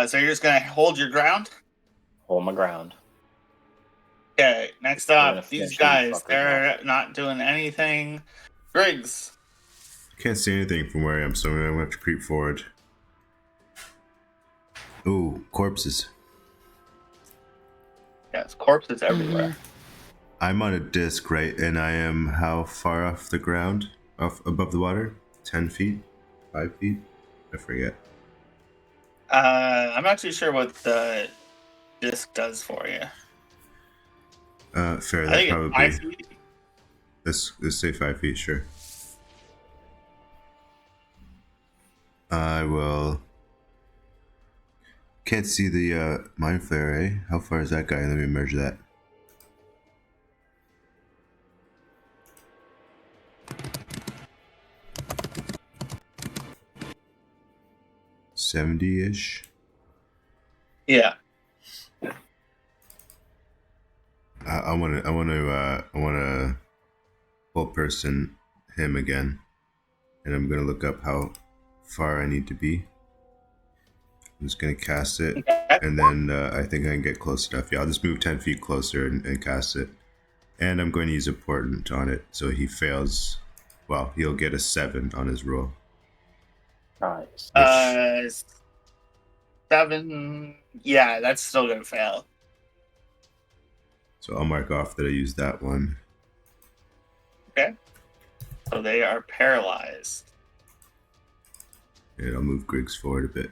So you're just going to hold your ground? Hold my ground. Okay, next We're gonna up, these finish guys, these fuckers they're not doing anything. Griggs. Can't see anything from where I am, so I'm gonna have to creep forward. Ooh, corpses. Yes, corpses everywhere. I'm on a disc, right? And I am how far off the ground? Off above the water? 10 feet? 5 feet? I forget. I'm not too sure what the disc does for you. Fair, I that think it's 5 probably. feet. Let's say 5 feet, sure. I will. Can't see the mind flare, eh? How far is that guy? Let me measure that. $70-ish. Yeah. I want to whole person him again, and I'm gonna look up how far I need to be. I'm just gonna cast it, Okay. and then I think I can get close enough. Yeah, I'll just move 10 feet closer and cast it, and I'm going to use a portent on it, so he fails. Well, he'll get a 7 on his roll. Nice. 7. Yeah, that's still gonna fail. So I'll mark off that I used that one. Okay. So they are paralyzed. And I'll move Griggs forward a bit.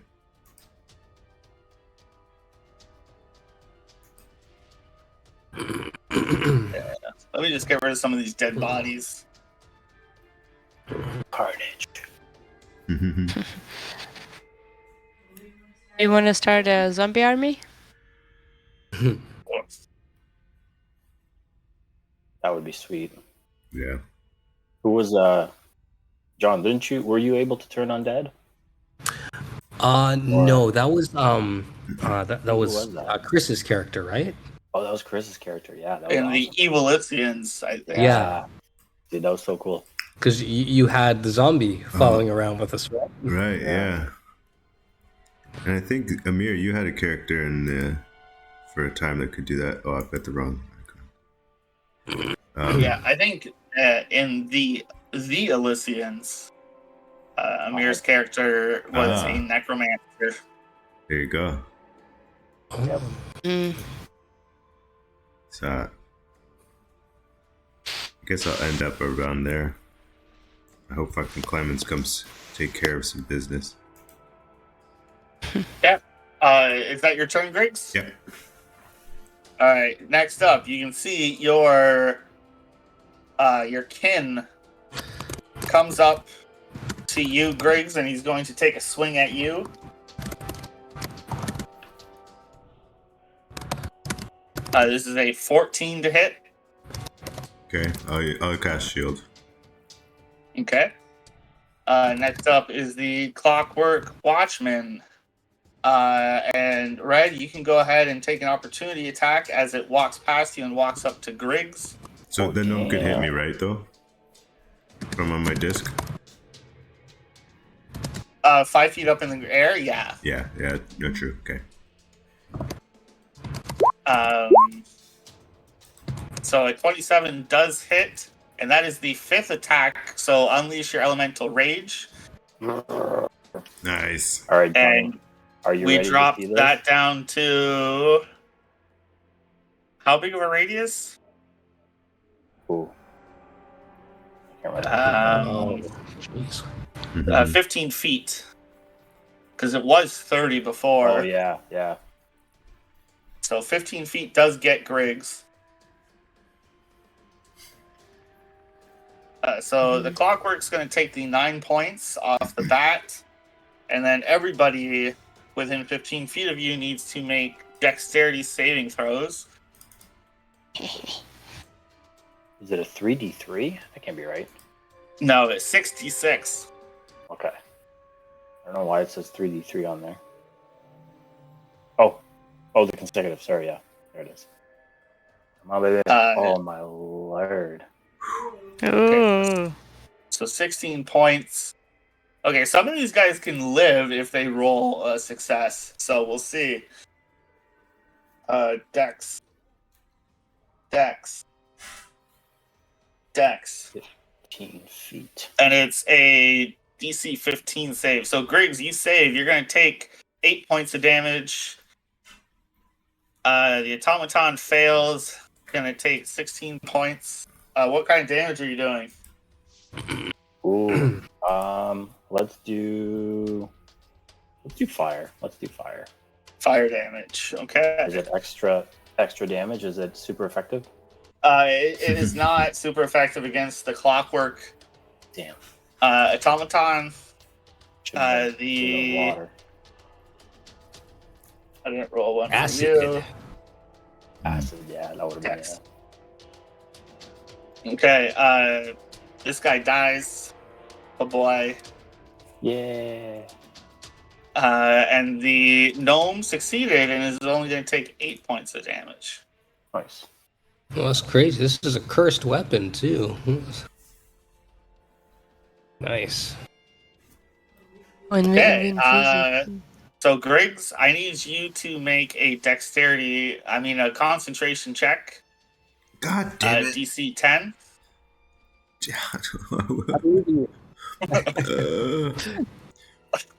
Yeah. Let me just get rid of some of these dead bodies. Carnage. You want to start a zombie army? That would be sweet. Yeah. Who was John, were you able to turn undead? No, that was that was was that? Chris's character, right? Oh, that was Chris's character. Yeah, that was And awesome. the Evilithians, I think. Yeah. Dude, that was so cool. Because you had the zombie following around with us, right? Right, yeah. And I think, Amir, you had a character in for a time that could do that. Oh, I've got the wrong. Yeah, I think in the the Elysians. Amir's character was a necromancer. There you go. Yep. Mm. So I guess I'll end up around there. I hope fucking Clemens comes take care of some business. Yeah. Is that your turn, Griggs? Yep. All right. Next up, you can see your kin comes up to you, Griggs, and he's going to take a swing at you. This is a 14 to hit. Okay. I'll cast shield. Okay. Next up is the Clockwork Watchman. And Red, you can go ahead and take an opportunity attack as it walks past you and walks up to Griggs. So the gnome could hit me, right? Though, from on my disc. 5 feet up in the air, yeah. Yeah. No, true. Okay. So a 27 does hit, and that is the 5th attack. So unleash your elemental rage. Nice. All right, Johnny. And Are you we ready drop to see this? that down to how big of a radius? Ooh. I can't remember. Jeez. 15 feet. Because it was 30 before. Oh, yeah. So 15 feet does get Griggs. So the Clockwork's going to take the 9 points off the bat. And then everybody within 15 feet of you needs to make dexterity saving throws. Is it a 3d3? That can't be right. No, it's 66. Okay. I don't know why it says 3d3 on there. Oh, the consecutive. Sorry, yeah. There it is. Come on, baby. Oh, my lord. Ooh. So 16 points. Okay, some of these guys can live if they roll a success. So we'll see. Dex. 15 feet. And it's a DC 15 save. So Griggs, you save. You're going to take 8 points of damage. The automaton fails. Going to take 16 points. What kind of damage are you doing? Ooh. Let's do fire. Fire damage. Okay. Is it extra damage? Is it super effective? It is not super effective against the Clockwork. Damn. Automaton. Should've been The water. I didn't roll one Acid. for you. Acid, yeah, that would have been Dex. Okay. This guy dies. Oh boy. Yeah. And the gnome succeeded and is only going to take 8 points of damage. Nice. Well, that's crazy. This is a cursed weapon, too. Nice. Okay. So Griggs, I need you to make a concentration check. God damn it. DC 10.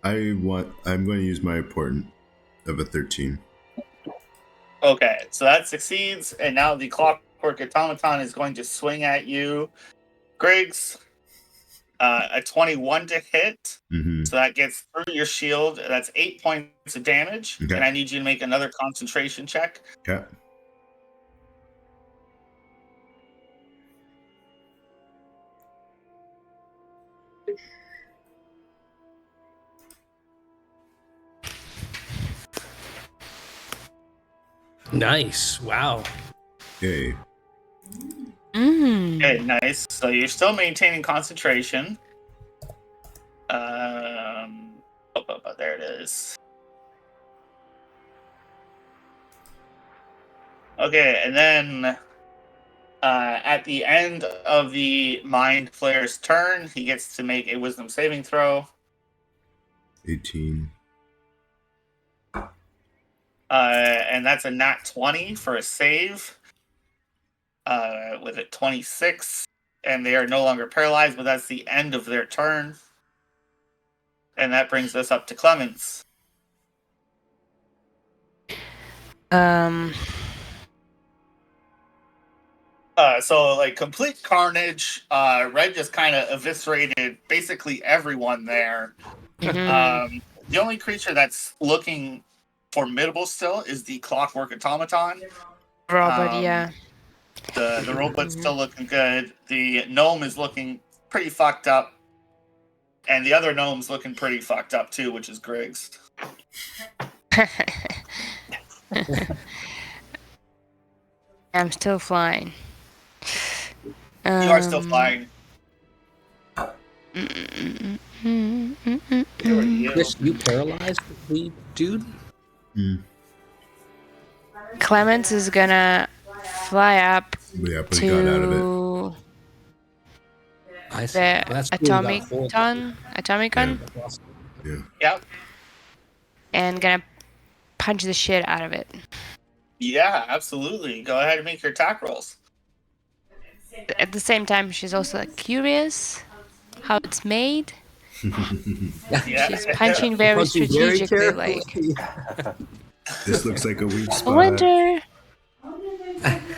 I'm going to use my important of a 13. Okay, so that succeeds, and now the Clockwork Automaton is going to swing at you. Griggs, a 21 to hit, so that gets through your shield. That's 8 points of damage, Okay. and I need you to make another concentration check. Okay. Nice. Wow. Yay. Okay, nice. So you're still maintaining concentration. There it is. Okay, and then at the end of the Mind Flayer's turn, he gets to make a Wisdom saving throw. 18. And that's a nat 20 for a save. With a 26, and they are no longer paralyzed, but that's the end of their turn. And that brings us up to Clemens. So like complete carnage. Red just kind of eviscerated basically everyone there. Mhm. The only creature that's looking formidable still is the clockwork automaton. Robot, yeah. The robot's still looking good. The gnome is looking pretty fucked up. And the other gnome's looking pretty fucked up too, which is Griggs. I'm still flying. You are still flying. Chris, you paralyzed the dude? Clemens is gonna fly up Yeah, but he got out of it. to I see. the Well, that's cool, atomic you got a gun, Yeah. Yep. and gonna punch the shit out of it. Yeah, absolutely. Go ahead and make your attack rolls. At the same time, she's also like, curious how it's made. Yeah. She's punching very Punching very strategically. carefully. Like, This looks like a weak I spot. wonder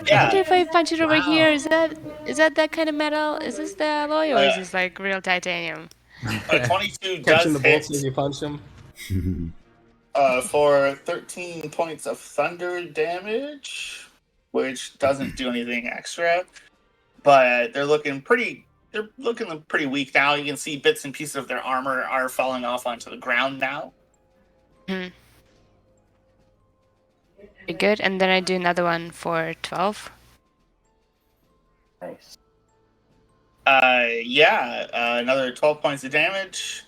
Yeah. if I punch it over here, is that kind of metal? Is this the alloy, or is this like real titanium? A 22 Catching does the bolts hit as you punch him. for 13 points of thunder damage, which doesn't do anything extra. But they're looking pretty weak now. You can see bits and pieces of their armor are falling off onto the ground now. Pretty good. And then I do another one for 12. Nice. Another 12 points of damage.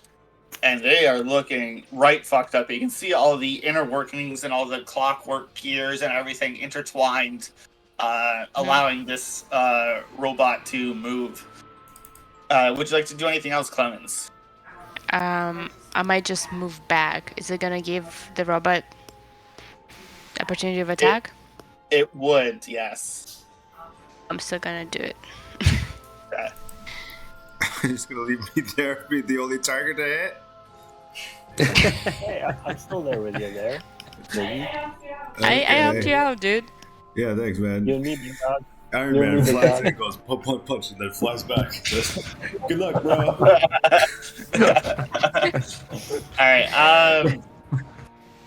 And they are looking right fucked up. You can see all the inner workings and all the clockwork gears and everything intertwined, allowing this robot to move. Would you like to do anything else, Clemens? I might just move back. Is it gonna give the robot opportunity of attack? It would, yes. I'm still gonna do it. You're just gonna leave me there, be the only target to hit? Hey, I'm still there with you there. Maybe. I helped you out, dude. Yeah, thanks, man. You and me, big dog. Iron you Man need the flies dog. in and goes punch, punch, punch, and then flies back. Good luck, bro. Alright,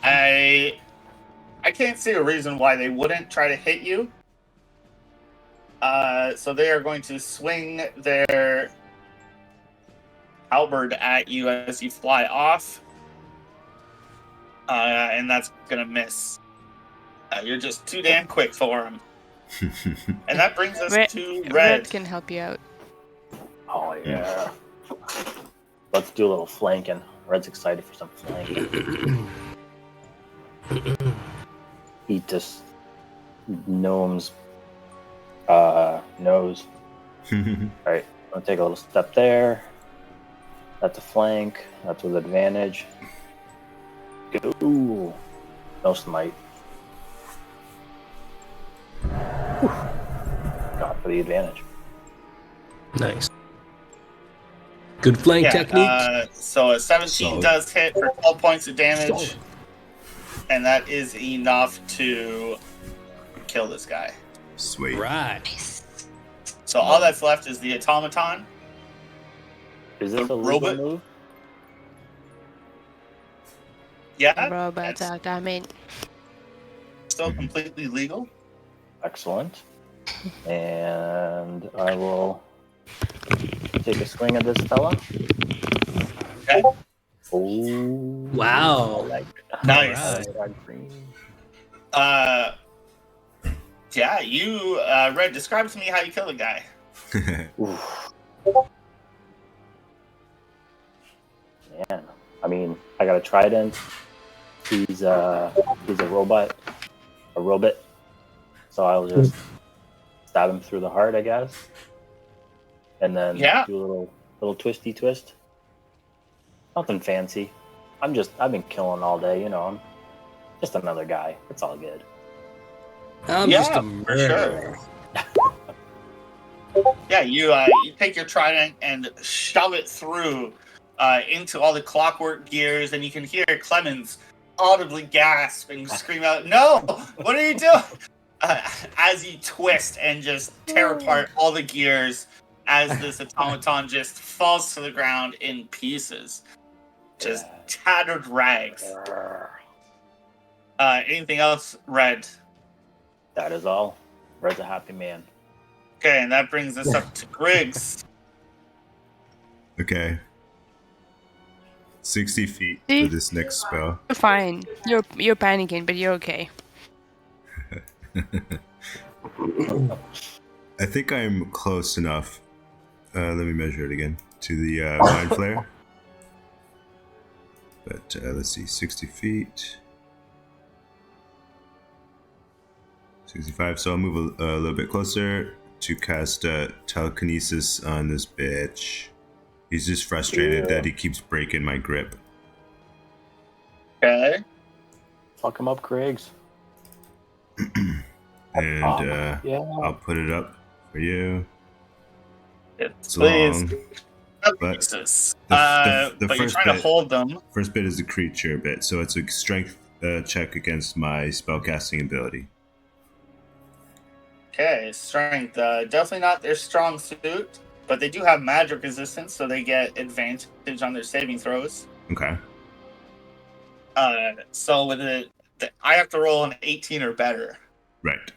I can't see a reason why they wouldn't try to hit you. So they are going to swing their halberd at you as you fly off. And that's gonna miss. You're just too damn quick for them. And that brings us to Red. Red can help you out. Oh yeah. Let's do a little flanking. Red's excited for some flanking. Eat this gnome's nose. Alright, I'll take a little step there. That's a flank. That's with advantage. Ooh. No smite. Whew. Got for the advantage. Nice. Good flank technique. So a 17 Solid. does hit for 12 points of damage. Solid. And that is enough to kill this guy. Sweet. Right. So all that's left is the automaton. Is this The a legal robot? move? Yeah, Robot it's attack. I mean, still completely legal. Excellent. And I will take a swing at this fella. Okay. Oh, Wow. like Nice. green. Yeah, you, Red, describe to me how you kill the guy. Oof. Man, I mean, I got a trident. He's a robot, so I'll just stab him through the heart, I guess, and then Yeah. do a little twisty twist. Nothing fancy. I've been killing all day, you know. I'm just another guy. It's all good. I'm Yeah, just a for murderer. sure. Yeah, you take your trident and shove it through into all the clockwork gears, and you can hear Clemens audibly gasp and scream out, "No! What are you doing?" As you twist and just tear apart all the gears as this automaton just falls to the ground in pieces. Just tattered rags. Anything else, Red? That is all. Red's a happy man. Okay, and that brings us up to Griggs. Okay. 60 feet See? for this next spell. You're fine. You're panicking, but you're okay. I think I'm close enough. Let me measure it again. To the Mind Flare. But let's see, 60 feet. 65, so I'll move a little bit closer to cast telekinesis on this bitch. He's just frustrated that he keeps breaking my grip. Okay. Fuck him up, Griggs. And Yeah. I'll put it up for you. Yes, It's please. long. But Jesus. the But you're first trying to bit- hold them. First bit is the creature bit, so it's a strength check against my spellcasting ability. Okay, strength. Definitely not their strong suit, but they do have magic resistance, so they get advantage on their saving throws. Okay. So with it, I have to roll an 18 or better. Right.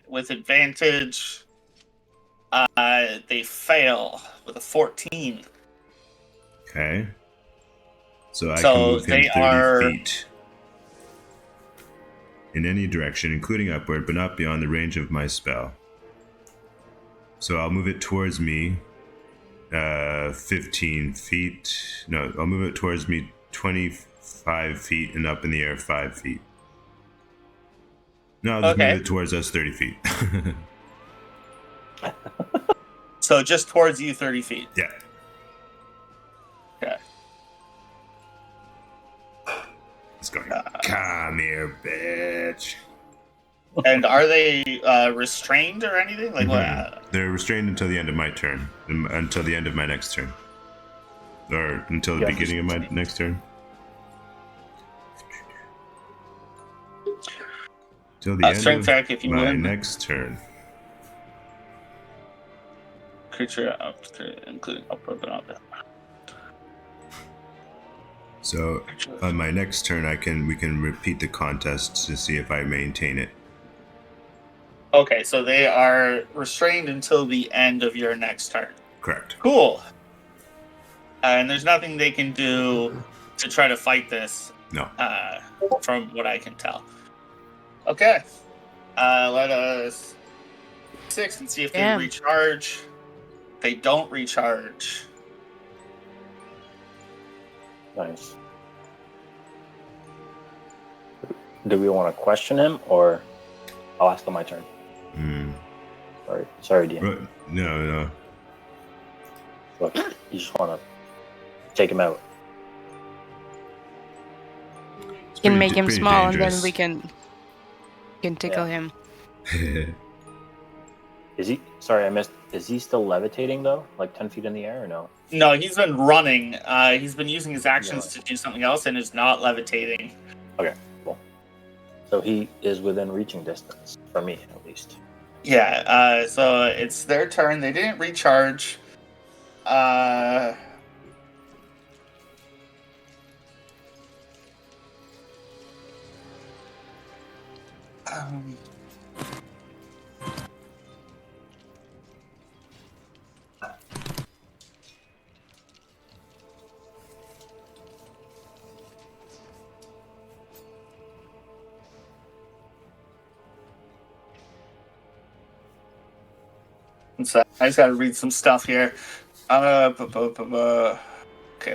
With advantage, they fail with a 14. Okay. So I So can move him they 30 are- feet in any direction, including upward, but not beyond the range of my spell. So I'll move it towards me 15 feet. No, I'll move it towards me 25 feet and up in the air 5 feet. No, I'll just Okay. move it towards us 30 feet. So just towards you 30 feet. Yeah. Okay. It's going, come here, bitch. And are they restrained or anything? Like what? They're restrained until the end of my turn, until the end of my next turn, or until the Yeah. beginning of my next turn. Till the end Strength of check if you my win. next turn. Creature up to, including upward but not down. So on my next turn, we can repeat the contest to see if I maintain it. Okay, so they are restrained until the end of your next turn. Correct. Cool. And there's nothing they can do to try to fight this, No. from what I can tell. Okay. Let us 6 and see if Damn. they recharge. They don't recharge. Nice. Do we want to question him, or I'll ask on my turn? Hmm. Sorry, Dean. Right. No. Look, you just want to take him out. It's We can pretty make him pretty small, and dangerous. then we can tickle him. Is he? Sorry, I missed. Is he still levitating though? Like 10 feet in the air, or no? No, he's been running. He's been using his actions to do something else and is not levitating. Okay, cool. So he is within reaching distance for me, at least. Yeah, so it's their turn. They didn't recharge. Um, so I just gotta read some stuff here. Okay,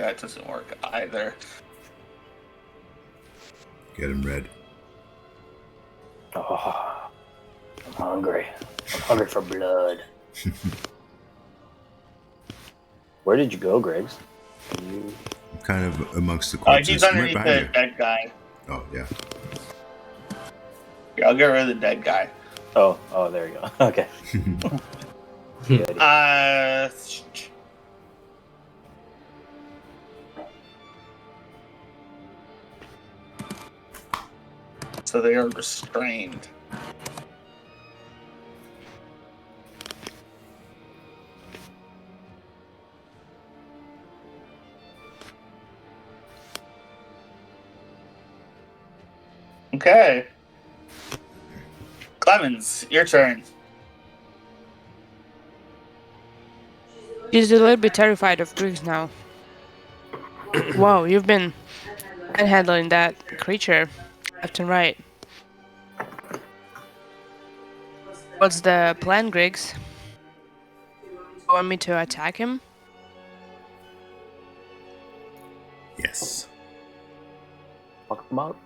that doesn't work either. Get him red. Oh, I'm hungry. I'm hungry for blood. Where did you go, Griggs? You... I'm kind of amongst the corpses. He's Right underneath behind the you. dead guy. Oh yeah. Here, I'll get rid of the dead guy. Oh, there you go. Okay. Good idea. So they are restrained. Okay. Clemens, your turn. She's a little bit terrified of Griggs now. Wow, you've been handling that creature left and right. What's the plan, Griggs? You want me to attack him? Yes. Fuck them up.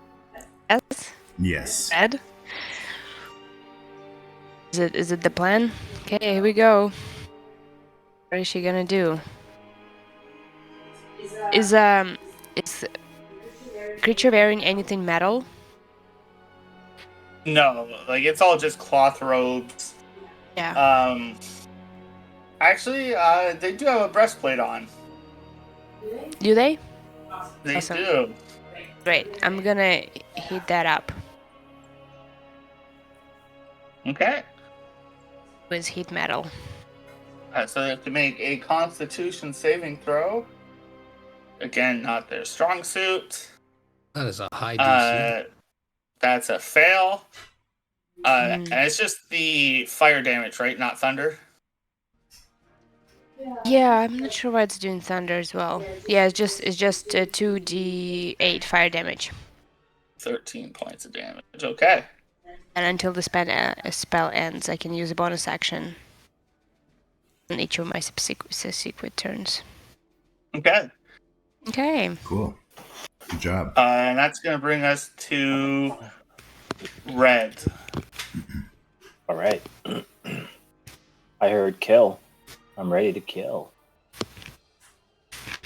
Yes. Yes. Ed? Is it the plan? Okay, here we go. What is she gonna do? Is creature wearing anything metal? No, like it's all just cloth robes. Yeah. Actually, they do have a breastplate on. Do they? They Awesome. do. Great. I'm gonna heat that up Okay. with heat metal. So they have to make a Constitution saving throw. Again, not their strong suit. That is a high DC. That's a fail. Mm. And it's just the fire damage, right? Not thunder. Yeah, I'm not sure why it's doing thunder as well. Yeah, it's just 2d8 fire damage. 13 points of damage. Okay. And until the spell ends, I can use a bonus action on each of my subsequent turns. Okay. Okay. Cool. Good job. And that's going to bring us to red. All right. I heard kill. I'm ready to kill.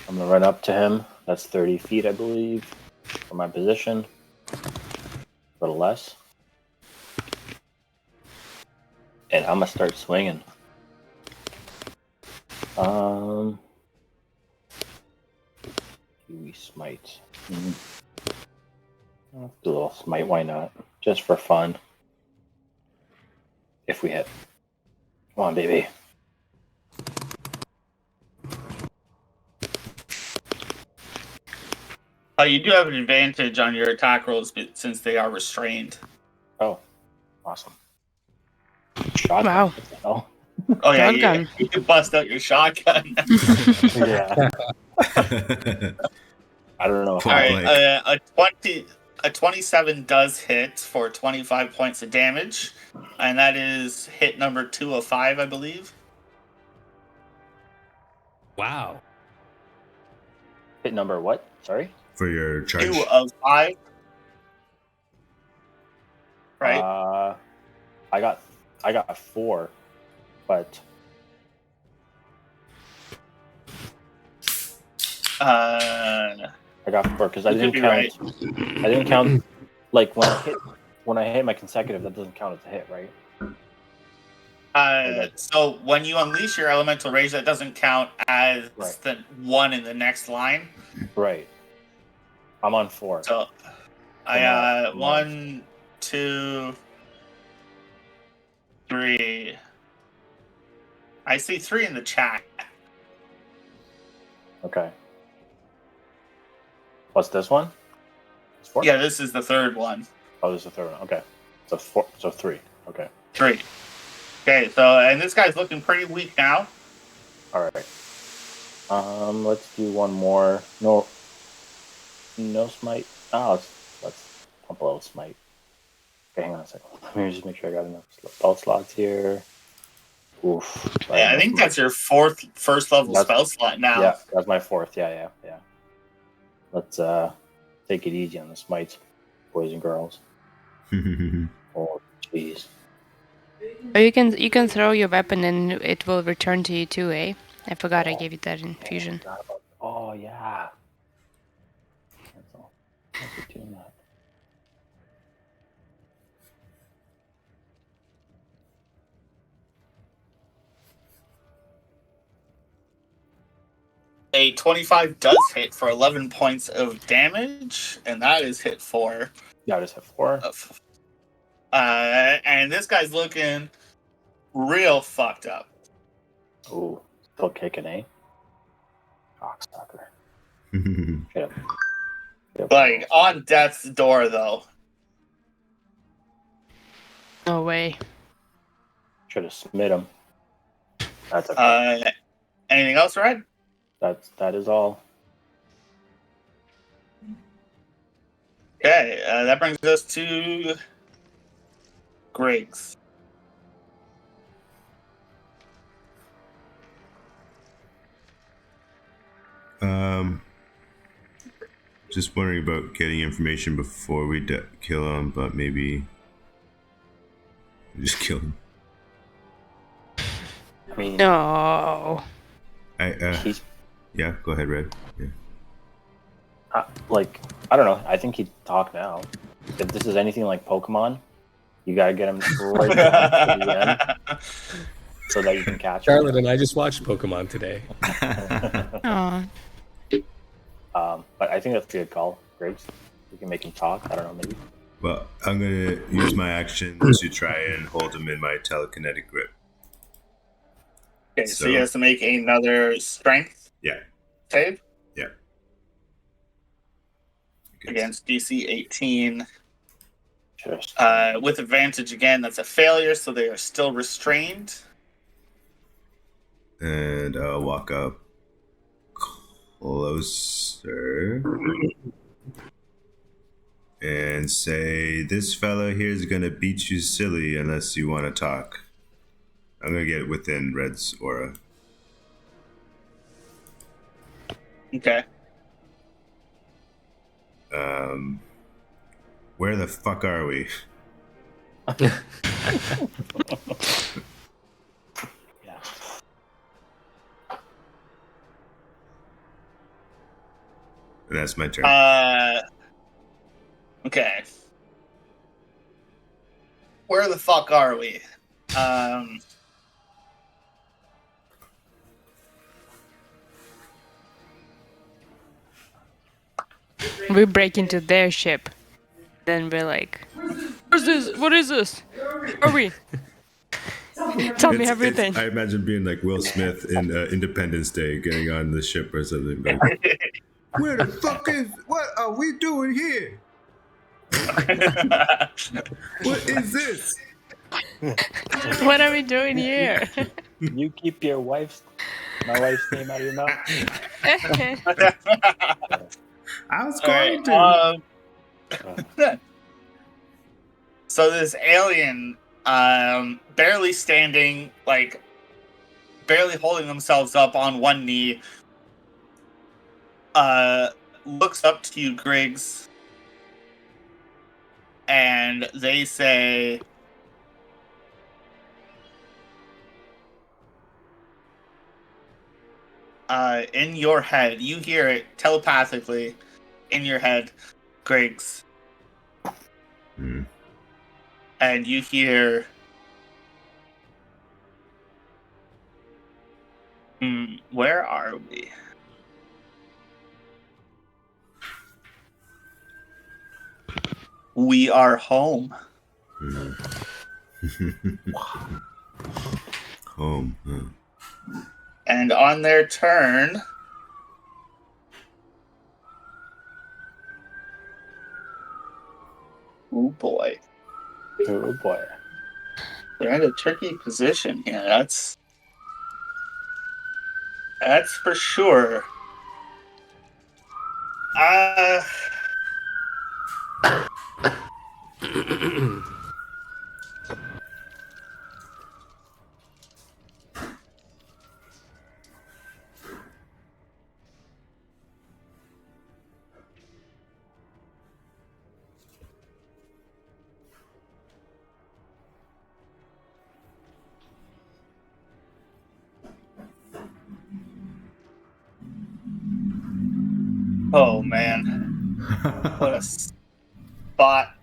I'm gonna run up to him. That's 30 feet, I believe, from my position. A little less. And I'm gonna start swinging. Kiwi smite. Do a little smite, why not? Just for fun. If we hit. Come on, baby. You do have an advantage on your attack rolls since they are restrained. Oh, awesome. Shotgun. Wow. What the hell? Oh yeah, Shotgun. you can bust out your shotgun. Yeah. I don't know. All right, Like- a 27 does hit for 25 points of damage, and that is hit number 2 of 5, I believe. Wow. Hit number what? Sorry? For your charge. 2 of 5. Right. I got 4, but I got 4 because I You didn't could count. be I didn't count like when I hit my consecutive. That doesn't count as a hit, right? so when you unleash your elemental rage, that doesn't count as Right. the one in the next line. Right. I'm on 4. So I 1, 2, 3. I see 3 in the chat. Okay. What's this one? It's 4? Yeah, this is the third one. Oh, this is the third one. Okay. So 4. So 3. Okay. 3. Okay, so and this guy's looking pretty weak now. All right. Let's do one more. No smite. Oh, let's pump a little smite. Okay, hang on a second. Let me just make sure I got enough spell slots here. Oof. Yeah, I think that's your first level spell slot now. Yeah, that's my 4th. Yeah. Let's take it easy on the smites, boys and girls. Oh, jeez. Or you can throw your weapon and it will return to you too, eh? I forgot I gave you that infusion. Oh yeah. Thanks for doing that. A 25 does hit for 11 points of damage, and that is hit for. Yeah, I just hit 4. And this guy's looking real fucked up. Ooh, still kicking, eh? Cocksucker. Shut up. Like, on death's door, though. No way. Should have smit him. That's okay. Anything else, Red? That is all. Okay, that brings us to Griggs. Just wondering about getting information before we kill him, but maybe just kill him. I mean, No. he's Yeah, go ahead, Red. Yeah. like, I don't know. I think he'd talk now. If this is anything like Pokemon, you gotta get him right down to the end so that you can catch him. Charlotte and I just watched Pokemon today. Aw. But I think that's a good call, Griggs. We can make him talk. I don't know, maybe. Well, I'm gonna use my action to try and hold him in my telekinetic grip. Okay, so he has to make another strength Yeah. save Yeah. against DC 18. Just With advantage again, that's a failure, so they are still restrained. And I'll walk up closer and say, "This fella here is gonna beat you silly unless you want to talk." I'm gonna get within Red's aura. Okay. Where the fuck are we? yeah. And that's my turn. Okay. Where the fuck are we? We break into their ship. Then we're like, what's this? What is this? Where are we? Tell me everything. I imagine being like Will Smith in Independence Day, getting on the ship or something. Like, where the fuck is? What are we doing here? What is this? What are we doing here? You keep my wife's name out of your mouth. I was All going right, to. So this alien, barely standing, like barely holding themselves up on one knee, looks up to you, Griggs, and they say, in your head, you hear it telepathically in your head, Griggs. And you hear, where are we? We are home. Home. Huh. And on their turn, oh boy. Oh boy. They're in a tricky position here. That's for sure. Oh man, what a spot.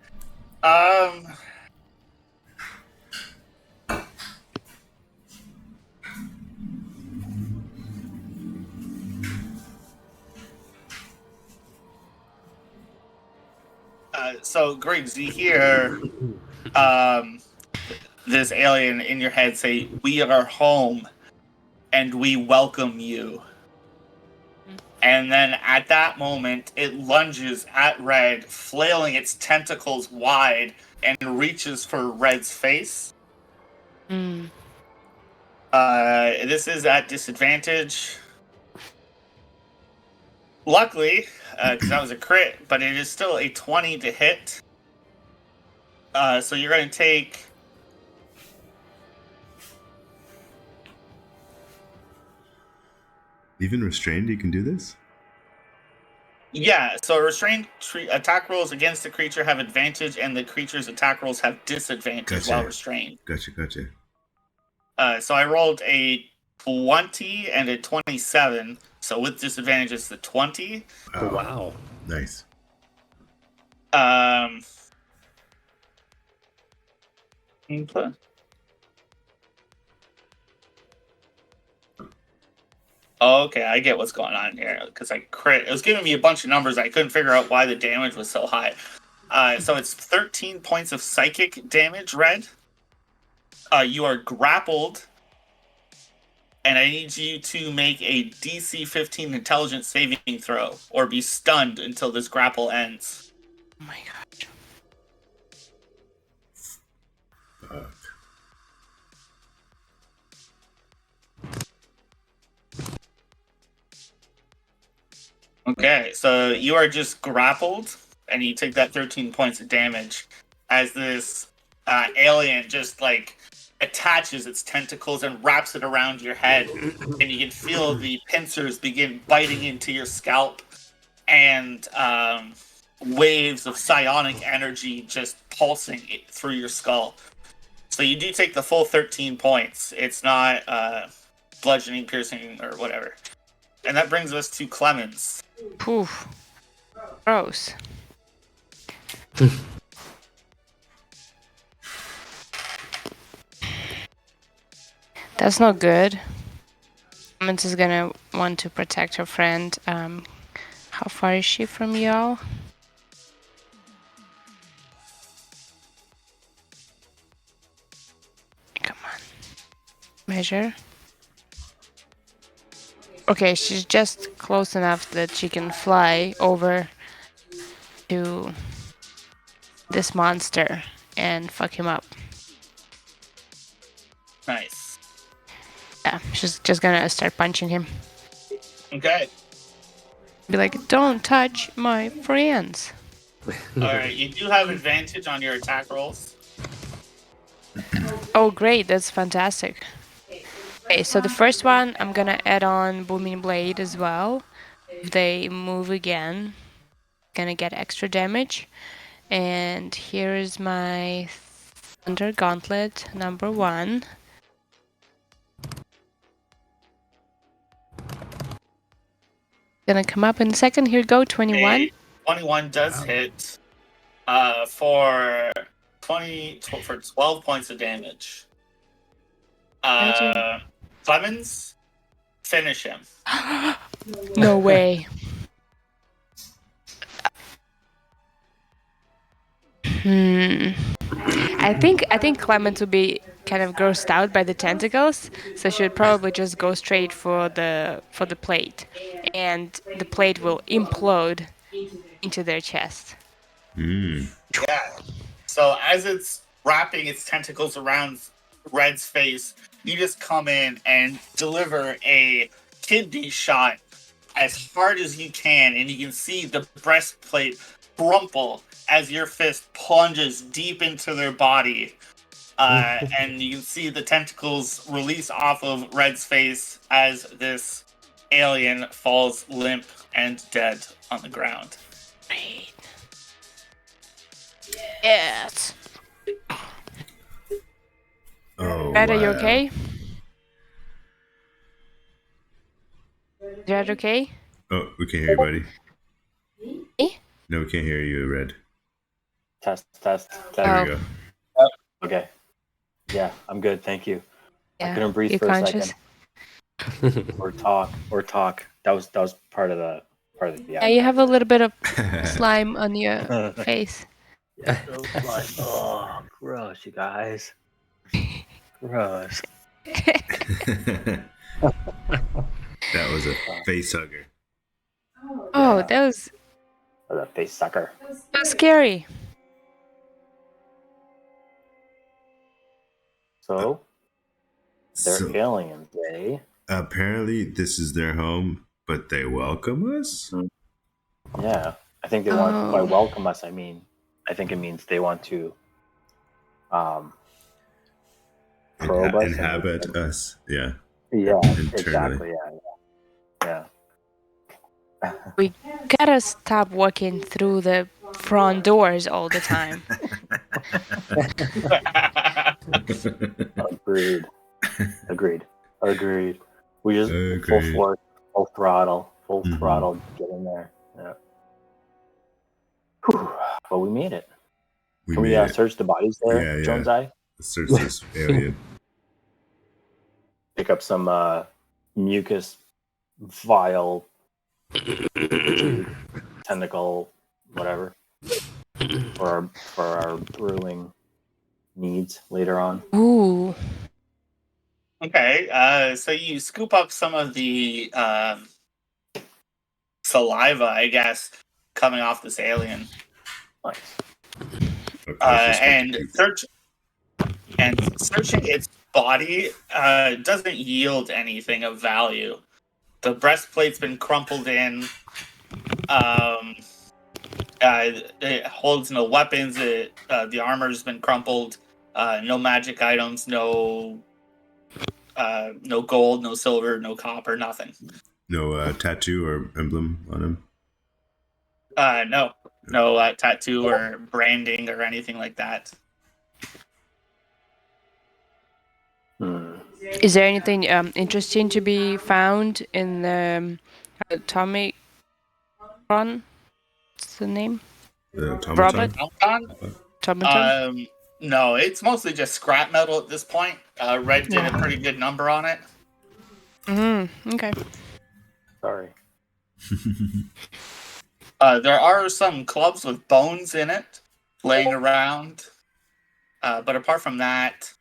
So Griggs, you hear this alien in your head say, "We are home, and we welcome you." And then at that moment, it lunges at Red, flailing its tentacles wide, and reaches for Red's face. Mm. This is at disadvantage. Luckily, because that was a crit, but it is still a 20 to hit. So you're going to take... Even restrained, you can do this? Yeah, so restrained attack rolls against the creature have advantage, and the creature's attack rolls have disadvantage while restrained. Gotcha. So I rolled a 20 and a 27. So with disadvantage, it's the 20. Wow. Nice. Input. Okay, I get what's going on here because I crit. It was giving me a bunch of numbers. I couldn't figure out why the damage was so high. So it's 13 points of psychic damage, Red. You are grappled, and I need you to make a DC 15 intelligence saving throw or be stunned until this grapple ends. Oh my god. Fuck. Okay, so you are just grappled, and you take that 13 points of damage as this alien just like attaches its tentacles and wraps it around your head, and you can feel the pincers begin biting into your scalp, and waves of psionic energy just pulsing through your skull. So you do take the full 13 points. It's not bludgeoning, piercing, or whatever. And that brings us to Clemens. Poof. Gross. That's not good. Clemens is gonna want to protect her friend. How far is she from y'all? Come on. Measure. Okay, she's just close enough that she can fly over to this monster and fuck him up. Nice. Yeah, she's just gonna start punching him. Okay. Be like, don't touch my friends. Alright, you do have advantage on your attack rolls. Oh, great, that's fantastic. Okay, so the first one, I'm gonna add on Booming Blade as well. If they move again, gonna get extra damage. And here is my Thunder Gauntlet number 1. Gonna come up in a second. Here we go, 21. 21 does hit for 12 points of damage. Clemens, finish him. No way. I think Clemens would be kind of grossed out by the tentacles, so she would probably just go straight for the plate, and the plate will implode into their chest. Yeah. So as it's wrapping its tentacles around Red's face, you just come in and deliver a kidney shot as hard as you can, and you can see the breastplate crumple as your fist plunges deep into their body. And you can see the tentacles release off of Red's face as this alien falls limp and dead on the ground. Great. Yes. Oh, Red, are you wow. okay? Red, okay? Oh, we can't hear you, buddy. Me? No, we can't hear you, Red. Test. There Oh. we go. Okay. Yeah, I'm good. Thank you. Yeah. I couldn't breathe You for conscious? a second. Or talk. That was part of the Yeah, you have a little bit of slime on your face. Yeah, those blood. Oh, gross, you guys. Gross. That was a face hugger. Oh, Yeah. that was Or that face sucker. scary. So they're So aliens, eh? apparently, this is their home, but they welcome us. Yeah. I think they want by Oh. welcome us. I think it means they want to probe us. Inhabit us. Yeah. Yeah, Internally. exactly. Yeah. We gotta stop walking through the front doors all the time. Agreed. We just full Agreed. force, full throttle, Mhm. get in there. Yeah. Whew. Well, we made it. We Can we made it. search the bodies there, Yeah. Jones Eye? Search this alien. Pick up some mucus, vial, tentacle, whatever, for our brewing needs later on. Ooh. Okay, so you scoop up some of the saliva, I guess, coming off this alien, Nice. and searching its body doesn't yield anything of value. The breastplate's been crumpled in. It holds no weapons. The armor's been crumpled. No magic items. No gold. No silver. No copper. Nothing. No tattoo or emblem on him. No tattoo or branding or anything like that. Is there anything interesting to be found in the atomic run? What's the name? The Robert? automaton. Automaton? No, it's mostly just scrap metal at this point. Red did a pretty good number on it. Okay. Sorry. There are some clubs with bones in it laying around. But apart from that,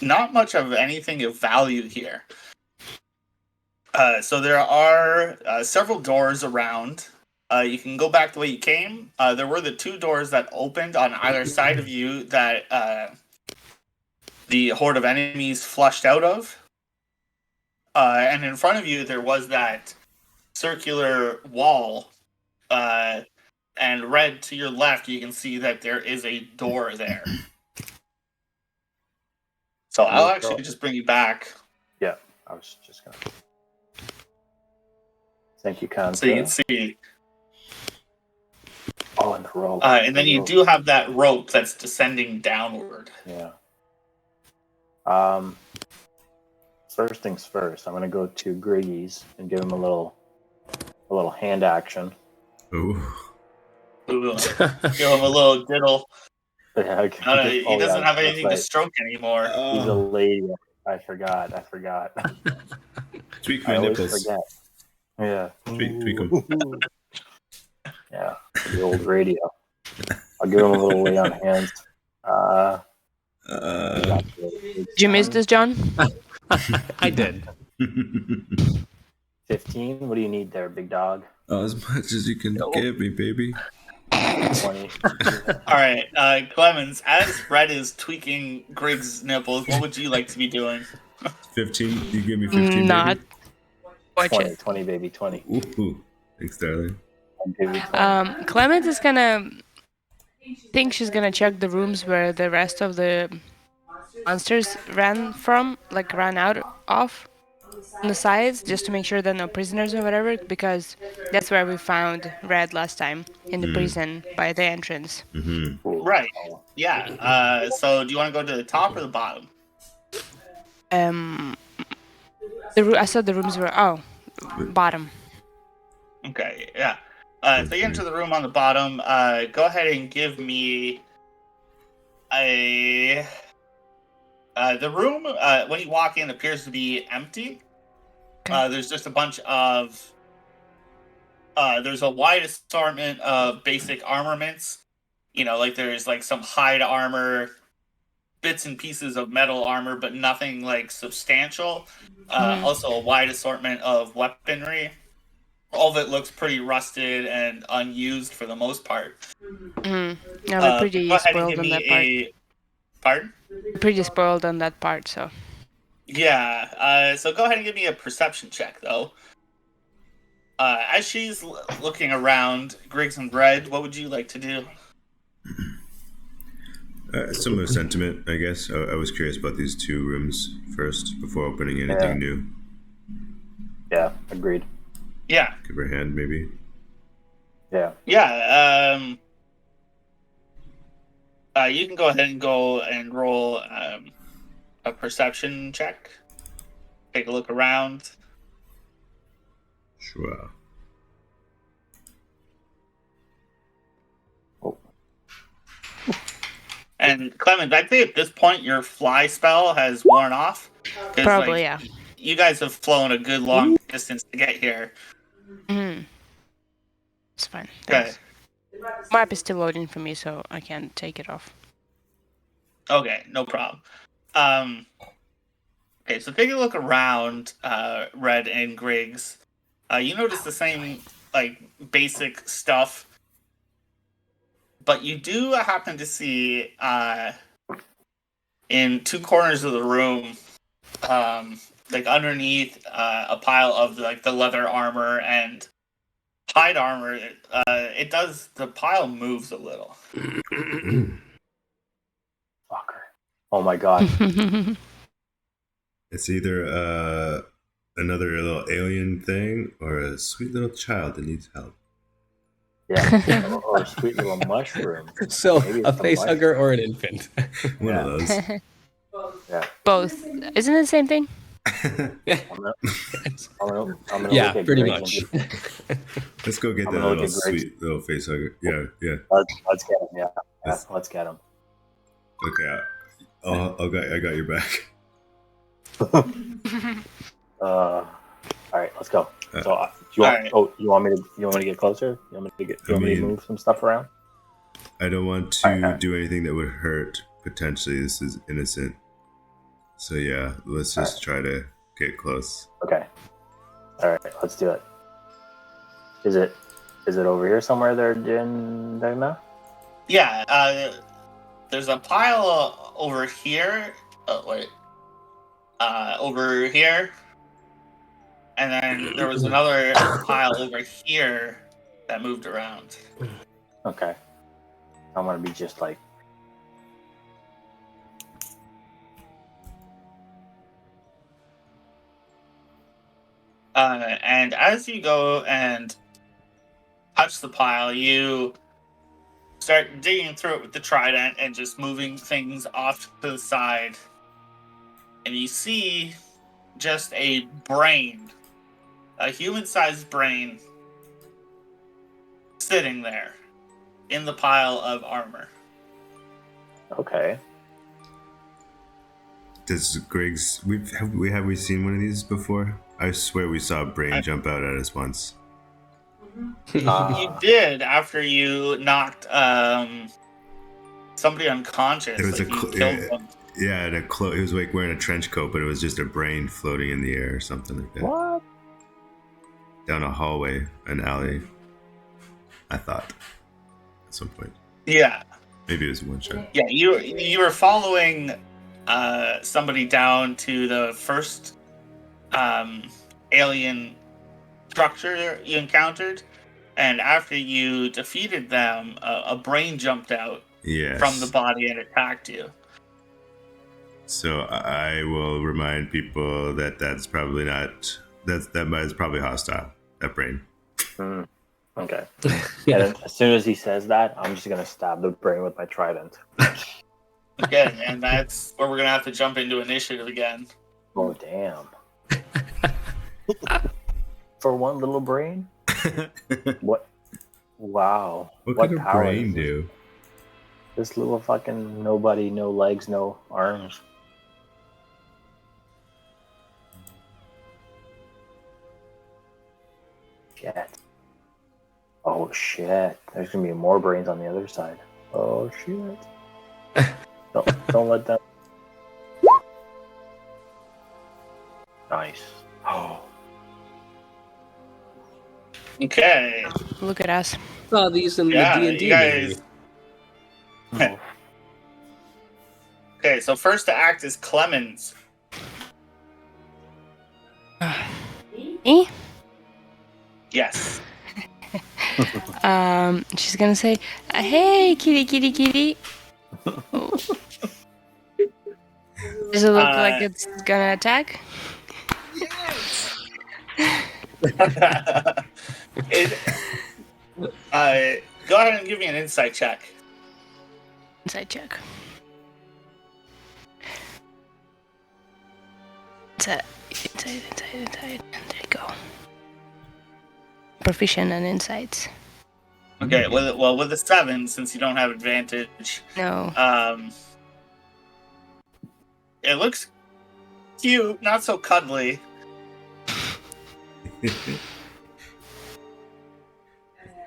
not much of anything of value here. So there are several doors around. You can go back the way you came. There were the two doors that opened on either side of you that the horde of enemies flushed out of. And in front of you, there was that circular wall. And Red, to your left, you can see that there is a door there. So I'll actually just bring you back. Yeah, I was just gonna. Thank you, Khan. So you can see. Oh, and the rope. And then you do have that rope that's descending downward. Yeah. First things first, I'm gonna go to Griggy's and give him a little hand action. Ooh. Ooh, give him a little diddle. Yeah, He doesn't have anything to stroke anymore. He's a lady. I forgot. Tweak I my always nipples. forget. Yeah. Tweak them. Yeah, the old radio. I'll give him a little lay on hands. Did you miss this, John? I did. 15. What do you need there, big dog? As much as you can give me, baby. 20. All right, Clemens, as Red is tweaking Grig's nipples, what would you like to be doing? 15. You give me 15. Not. Baby? Watch 20, it. 20, baby, 20. Ooh. Thanks, darling. Baby, 20. Clement is gonna think she's gonna check the rooms where the rest of the monsters ran out of on the sides, just to make sure there are no prisoners or whatever, because that's where we found Red last time, in the prison by the entrance. Right. Yeah. So do you want to go to the top or the bottom? I saw the rooms were bottom. Okay. Yeah. So you enter the room on the bottom. Go ahead and give me a. The room, when you walk in, appears to be empty. Okay. There's just a bunch of There's a wide assortment of basic armaments. Like there's like some hide armor, bits and pieces of metal armor, but nothing like substantial. Also, a wide assortment of weaponry. All of it looks pretty rusted and unused for the most part. Yeah, we're pretty Go ahead and spoiled give on me that part. a pardon. Pretty spoiled on that part, so. Yeah. So go ahead and give me a perception check, though. As she's looking around, Griggs and Red, what would you like to do? Similar sentiment, I guess. I was curious about these 2 rooms first before opening anything new. Yeah, agreed. Yeah. Give her a hand, maybe. Yeah. Yeah. You can go ahead and go and roll a perception check. Take a look around. Sure. And Clement, I think at this point your fly spell has worn off. Probably, yeah. You guys have flown a good long distance to get here. It's fine. Okay. Thanks. Map is still loading for me, so I can't take it off. Okay, no problem. Okay, so take a look around, Red and Griggs. You notice the same like basic stuff, but you do happen to see in 2 corners of the room, like underneath a pile of like the leather armor and hide armor. The pile moves a little. Fucker. Oh my god. It's either another little alien thing or a sweet little child that needs help. Yeah. Or a sweet little mushroom. So Maybe a it's a facehugger or an infant? One of those. Yeah. Both. Isn't it the same thing? Yeah. I'm gonna Yeah, look at pretty Griggs much. Let's go get I'm that gonna look little at Griggs. sweet little face hugger. Yeah. Let's get him. Yeah. Let's get him. Okay. I got your back. All right, let's go. So, do you want? Right. Oh, you want me to get closer? You want me to move some stuff around? I don't want to Alright. do anything that would hurt. Potentially, this is innocent. So yeah, let's just try to get close. Okay. All right, let's do it. Is it over here somewhere? They're doing now? Yeah. There's a pile over here. Oh wait. Over here. And then there was another pile over here that moved around. Okay. I'm gonna be just like. And as you go and touch the pile, you start digging through it with the trident and just moving things off to the side. And you see just a brain, a human-sized brain, sitting there in the pile of armor. Okay. Does Griggs? Have we seen one of these before? I swear we saw a brain jump out at us once. You did after you knocked somebody unconscious. There was like a you cl- killed yeah, them. yeah, and he was like wearing a trench coat, but it was just a brain floating in the air or something like that. What? Down a hallway, an alley. I thought at some point. Yeah. Maybe it was one shot. Yeah, you were following somebody down to the first alien structure you encountered, and after you defeated them, a brain jumped out Yes. from the body and attacked you. So I will remind people that that's probably not that is probably hostile. That brain. Okay. And then as soon as he says that, I'm just gonna stab the brain with my trident. Again, and that's where we're gonna have to jump into initiative again. Oh damn! For one little brain? What? Wow! What could a power brain is this? do? This little fucking nobody, no legs, no arms. Shit. Oh shit! There's gonna be more brains on the other side. Oh shit! Don't let that. Nice. Oh. Okay. Look at us. Saw these in Yeah, the D&D you movie. guys. Okay, so first to act is Clemens. Me? Yes. She's gonna say, "Hey, kitty, kitty, kitty." Oh. Does it look like it's gonna attack? Go ahead and give me an insight check. Inside check. Inside. There you go. Proficient in insights. Okay, with a 7, since you don't have advantage, No. it looks cute, not so cuddly.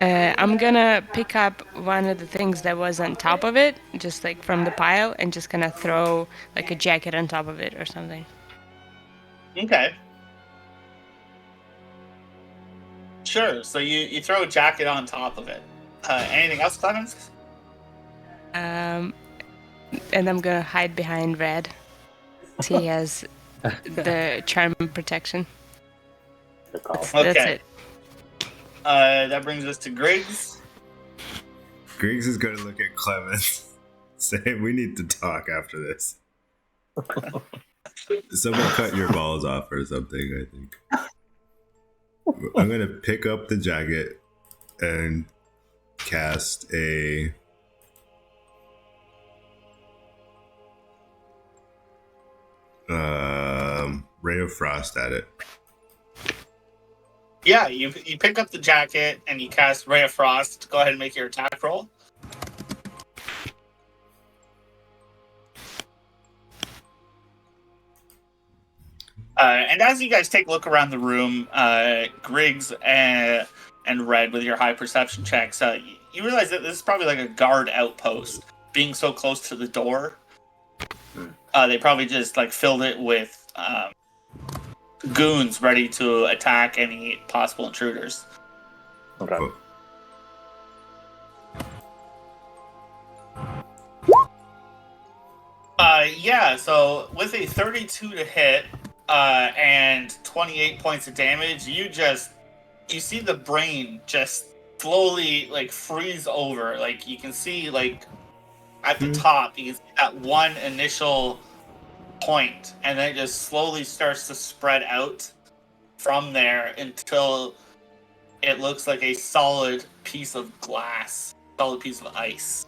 I'm gonna pick up one of the things that was on top of it, just like from the pile, and just gonna throw like a jacket on top of it or something. Okay. Sure. So you throw a jacket on top of it. Anything else, Clemens? And I'm gonna hide behind Red. He has the charm protection. That's Okay. it. That brings us to Griggs. Griggs is going to look at Clemens, saying, "We need to talk after this." Someone cut your balls off or something, I think. I'm going to pick up the jacket and cast a... Ray of Frost at it. Yeah, you pick up the jacket and you cast Ray of Frost. Go ahead and make your attack roll. And as you guys take a look around the room, Griggs and Red, with your high perception checks, you realize that this is probably like a guard outpost. Being so close to the door, they probably just like filled it with goons ready to attack any possible intruders. Okay. Cool. Yeah, so with a 32 to hit and 28 points of damage, you see the brain just slowly like freeze over. Like you can see like at the top, you can see that one initial point, and then it just slowly starts to spread out from there until it looks like a solid piece of glass, solid piece of ice.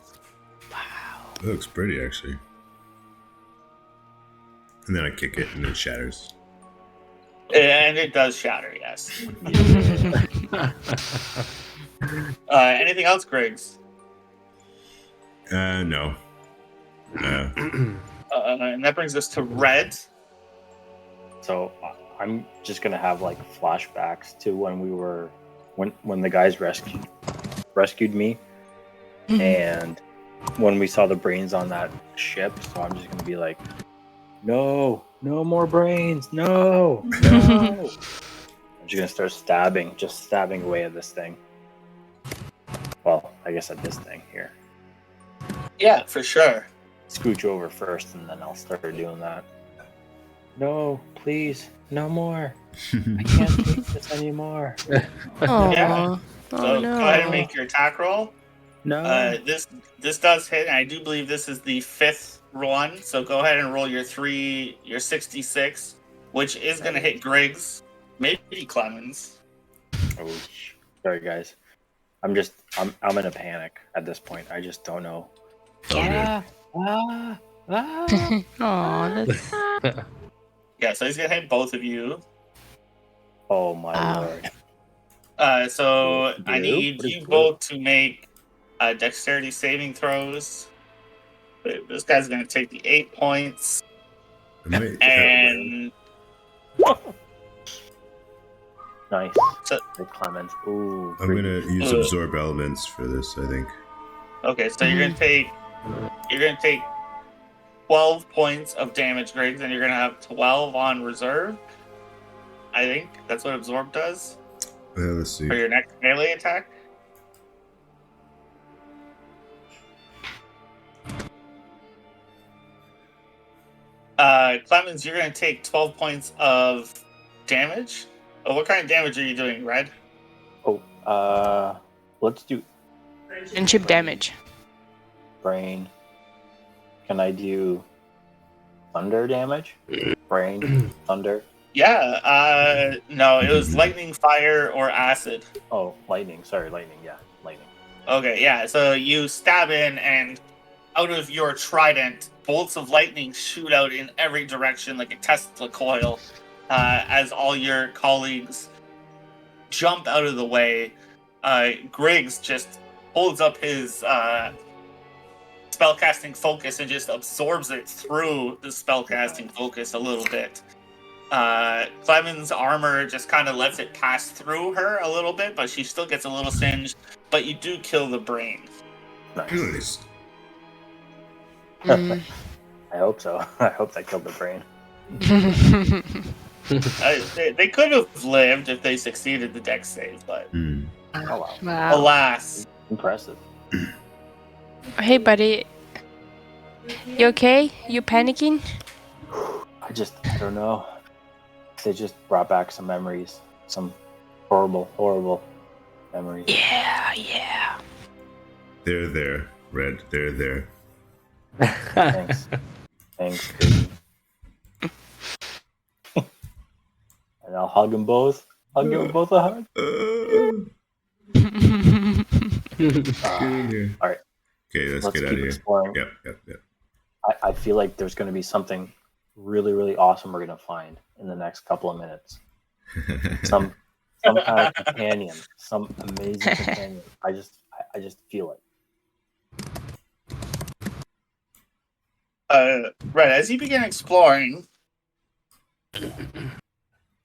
It looks pretty, actually. And then I kick it and it shatters. And it does shatter, yes. Anything else, Griggs? No. And that brings us to Red. So I'm just gonna have like flashbacks to when we were when the guys rescued me, and when we saw the brains on that ship. So I'm just gonna be like, no more brains, no. I'm just gonna start stabbing away at this thing. Well, I guess at this thing here. Yeah, for sure. Scooch over first, and then I'll start doing that. No, please, no more. I can't take this anymore. Aw. Yeah. Oh So no. go ahead and make your attack roll. No. This does hit, and I do believe this is the 5th one. So go ahead and roll your 66, which is going to hit Griggs, maybe Clemens. Oh, sorry, guys. I'm in a panic at this point. I just don't know. Get Ah. Aw, that's Yeah, so he's going to hit both of you. Oh my Wow. lord. So I Blue? need What is you blue? both to make dexterity saving throws. This guy's going to take the 8 points. Wait, And Nice. So- Good Clemens. Ooh. I'm great. gonna use Ugh. absorb elements for this. I think. Okay, so you're gonna take 12 points of damage, Griggs, and you're gonna have 12 on reserve. I think that's what absorb does Let's see. for your next melee attack. Clemens, you're gonna take 12 points of damage. Oh, what kind of damage are you doing, Red? Oh, let's do Friendship damage. brain. Can I do thunder damage? Brain, thunder. Yeah, no, it was lightning, fire, or acid. Oh, lightning. Sorry, lightning. Yeah, lightning. Okay, yeah, so you stab in, and out of your trident, bolts of lightning shoot out in every direction like a Tesla coil as all your colleagues jump out of the way. Griggs just holds up his spellcasting focus and just absorbs it through the spellcasting focus a little bit. Clemen's armor just kind of lets it pass through her a little bit, but she still gets a little singed. But you do kill the brain. Nice. Mm. I hope so. I hope that killed the brain. They could have lived if they succeeded the dex save, but Oh wow. Wow. alas. Impressive. Hey, buddy. You okay? You panicking? I don't know. They just brought back some memories. Some horrible memories. Yeah. They're there, Red. They're there. Thanks. Thanks, baby. And I'll hug them both. I'll give them both a hug. All right. Okay, let's get Let's out of keep here. exploring. Yep. I feel like there's going to be something really awesome we're going to find in the next couple of minutes. Some kind of companion, some amazing companion. I just feel it. Right, as you begin exploring,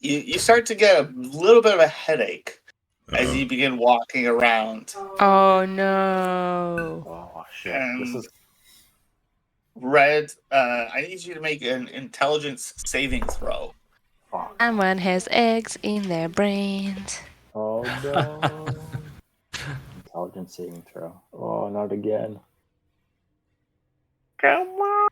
you start to get a little bit of a headache as you begin walking around. Oh no. Oh shit! And This is Red, I need you to make an intelligence saving throw. fuck. Someone has eggs in their brains. Oh no! Intelligence saving throw. Oh, not again! Come on!